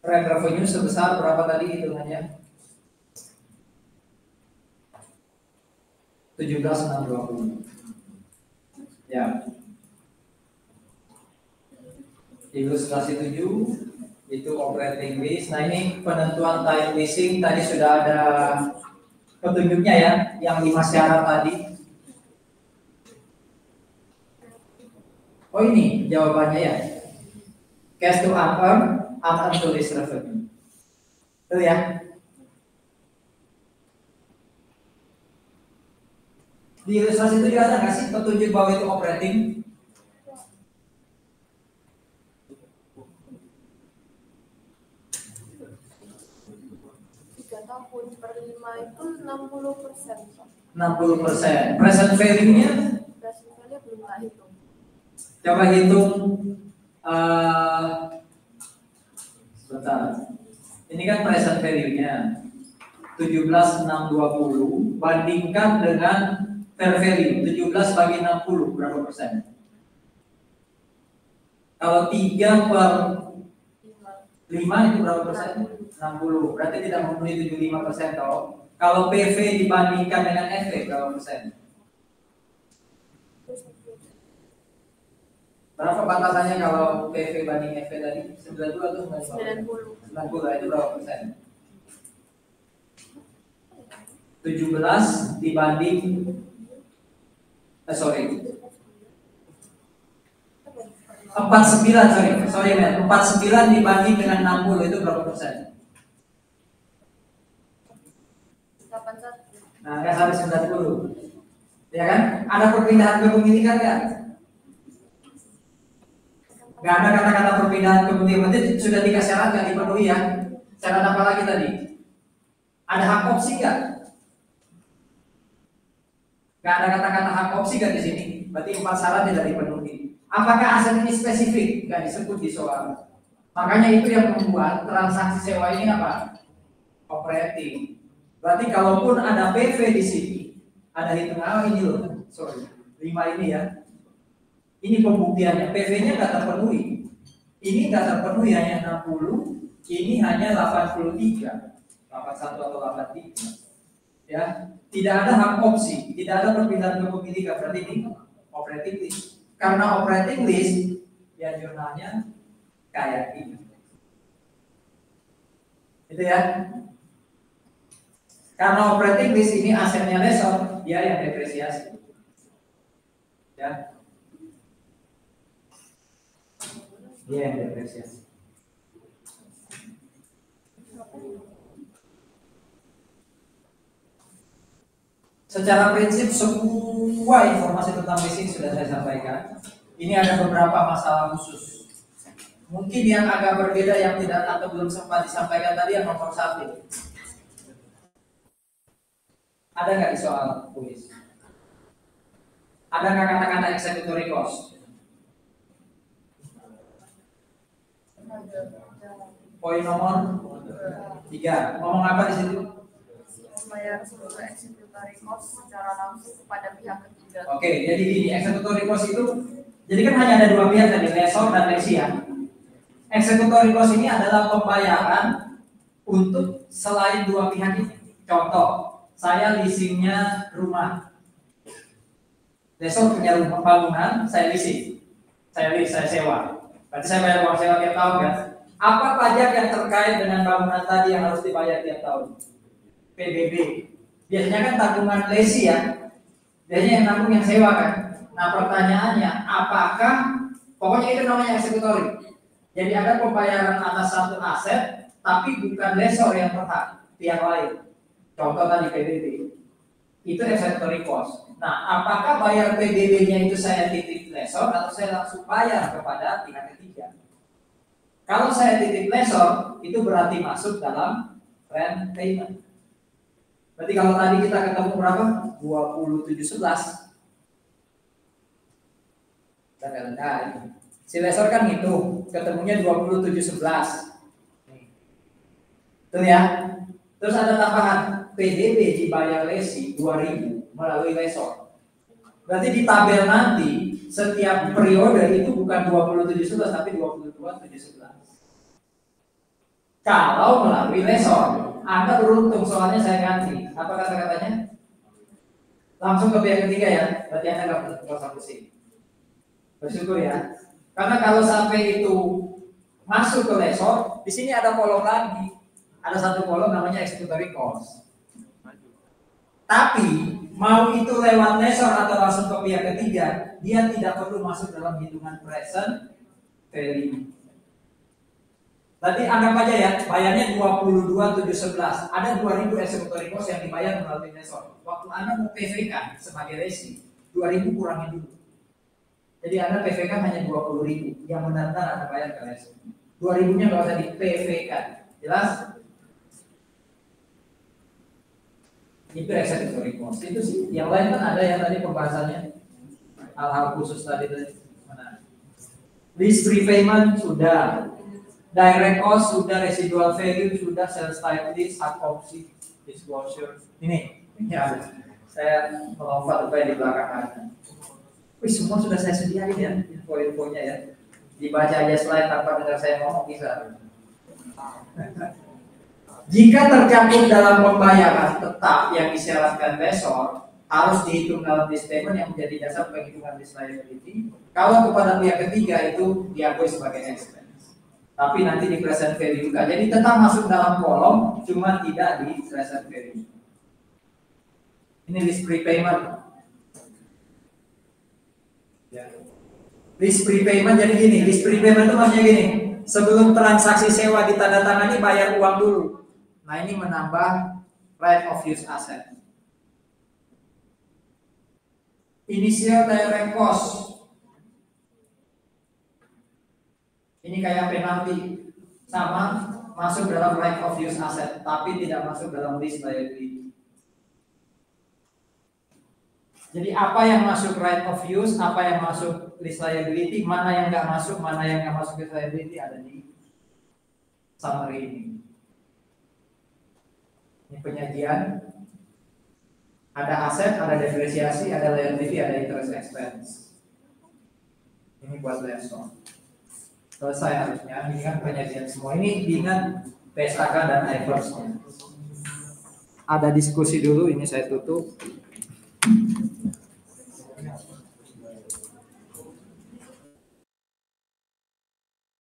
rent revenue sebesar berapa tadi hitungannya? 17.620. Ya. Ilustrasi 7 itu operating list. Nah, ini penentuan time leasing tadi sudah ada petunjuknya ya, yang 5 syarat tadi. Oh, ini jawabannya ya. Cash to unearned to list revenue. Itu ya. Di ilustrasi itu ada nggak sih petunjuk bahwa itu operating? Tahun per 5 itu 60%. 60%. Present value-nya? Present value belum tak hitung. Coba hitung. Sebentar. Ini kan present value-nya 17.620 bandingkan dengan fair value 17 bagi 60 berapa persen? Kalau 3 per 5 itu berapa persen? 60. Berarti tidak memenuhi 75% toh. Kalau PV dibandingkan dengan FV berapa persen? Berapa batasannya kalau PV banding FV tadi? 92 atau 90? 90 itu berapa persen? 17 dibanding 49 dibanding dengan 60 itu berapa persen? 81. Nah, nggak sampai 90. Ya kan? Ada perpindahan kepemilikan nggak? Nggak ada kata-kata perpindahan kepemilikan. Berarti sudah 3 syarat nggak dipenuhi ya? Syarat apa lagi tadi? Ada hak opsi nggak? Nggak ada kata-kata hak opsi kan di sini. Berarti 4 syarat tidak dipenuhi. Apakah aset ini spesifik? Nggak disebut di soal. Makanya itu yang membuat transaksi sewa ini apa? Operating. Berarti kalaupun ada PV di sini, ada hitungan ini loh. 5 ini ya. Ini pembuktiannya. PV-nya nggak terpenuhi. Ini nggak terpenuhi hanya 60. Ini hanya 83. 81 atau 83. Ya, tidak ada hak opsi, tidak ada perpindahan kepemilikan. Berarti ini operating list. Karena operating list, ya jurnalnya kayak ini. Itu ya. Karena operating list ini asetnya lesor, dia yang depresiasi. Ya. Dia yang depresiasi. Secara prinsip semua informasi tentang leasing sudah saya sampaikan. Ini ada beberapa masalah khusus. Mungkin yang agak berbeda yang tidak atau belum sempat disampaikan tadi yang nomor 1. Ada nggak di soal kuis? Ada nggak kata-kata executory cost? Poin nomor 3. Ngomong apa di situ? Membayar seluruh executory cost secara langsung kepada pihak ketiga. Oke, jadi gini, executory cost itu, jadi kan hanya ada 2 pihak tadi, lesor dan lesi ya. Executory cost ini adalah pembayaran untuk selain 2 pihak ini. Contoh, saya leasingnya rumah, lesor punya rumah bangunan, saya leasing, saya sewa. Berarti saya bayar uang sewa tiap tahun kan? Apa pajak yang terkait dengan bangunan tadi yang harus dibayar tiap tahun? PBB. Biasanya kan tanggungan lesi ya. Biasanya yang nanggung yang sewa kan. Nah pertanyaannya, apakah pokoknya itu namanya eksekutori. Jadi ada pembayaran atas satu aset, tapi bukan lesor yang berhak, pihak lain. Contoh tadi PBB. Itu eksekutori cost. Nah, apakah bayar PBB-nya itu saya titip lesor atau saya langsung bayar kepada pihak ketiga? Kalau saya titip lesor, itu berarti masuk dalam rent payment. Berarti kalau tadi kita ketemu berapa? 2711. Nah, si lesor kan itu ketemunya 2711. Tuh ya. Terus ada tambahan PDB dibayar lesi 2000 melalui lesor. Berarti di tabel nanti setiap periode itu bukan 2711 tapi 22.711. Kalau melalui lesor, Anda beruntung soalnya saya ganti. Apa kata-katanya? Langsung ke pihak ketiga ya. Berarti Anda nggak usah pusing. Bersyukur ya. Karena kalau sampai itu masuk ke lesor, di sini ada kolom lagi. Ada satu kolom namanya executory cost. Tapi mau itu lewat lesor atau langsung ke pihak ketiga, dia tidak perlu masuk dalam hitungan present value. Tadi anggap aja ya, bayarnya 22.711. Ada 2.000 executory cost yang dibayar melalui lesor. Waktu Anda mau PV-kan sebagai resi, 2.000 kurangin dulu. Jadi Anda PV-kan hanya 20.000, yang benar-benar Anda bayar ke lesor. 2.000-nya nggak usah di PV-kan, jelas? Itu executory cost. Itu sih. Yang lain kan ada yang tadi pembahasannya hal-hal khusus tadi. Mana? Lease prepayment sudah. Direct cost sudah, residual value sudah, sales type list, hard option, disclosure. Ini ya, saya melompat apa yang di belakang ada. Wih, semua sudah saya sediain ya, info-infonya ya. Dibaca aja slide tanpa dengar saya ngomong bisa. Jika tercakup dalam pembayaran tetap yang disyaratkan lesor, harus dihitung dalam disclaimer yang menjadi dasar penghitungan lease liability. Kalau kepada pihak ketiga itu diakui sebagai expense. Tapi nanti di present value juga. Jadi tetap masuk dalam kolom, cuma tidak di present value. Ini list prepayment. List prepayment jadi gini. List prepayment itu maksudnya gini. Sebelum transaksi sewa ditandatangani bayar uang dulu. Nah ini menambah right of use asset. Initial direct cost. Ini kayak penalti, sama masuk dalam right of use asset, tapi tidak masuk dalam lease liability. Jadi apa yang masuk right of use, apa yang masuk lease liability, mana yang nggak masuk lease liability ada di summary ini. Ini penyajian, ada aset, ada depresiasi, ada liability, ada interest expense. Ini buat lesson. Selesai harusnya, ini kan penyajian semua. Ini diingat PSAK dan IFRS-nya. Ada diskusi dulu, ini saya tutup.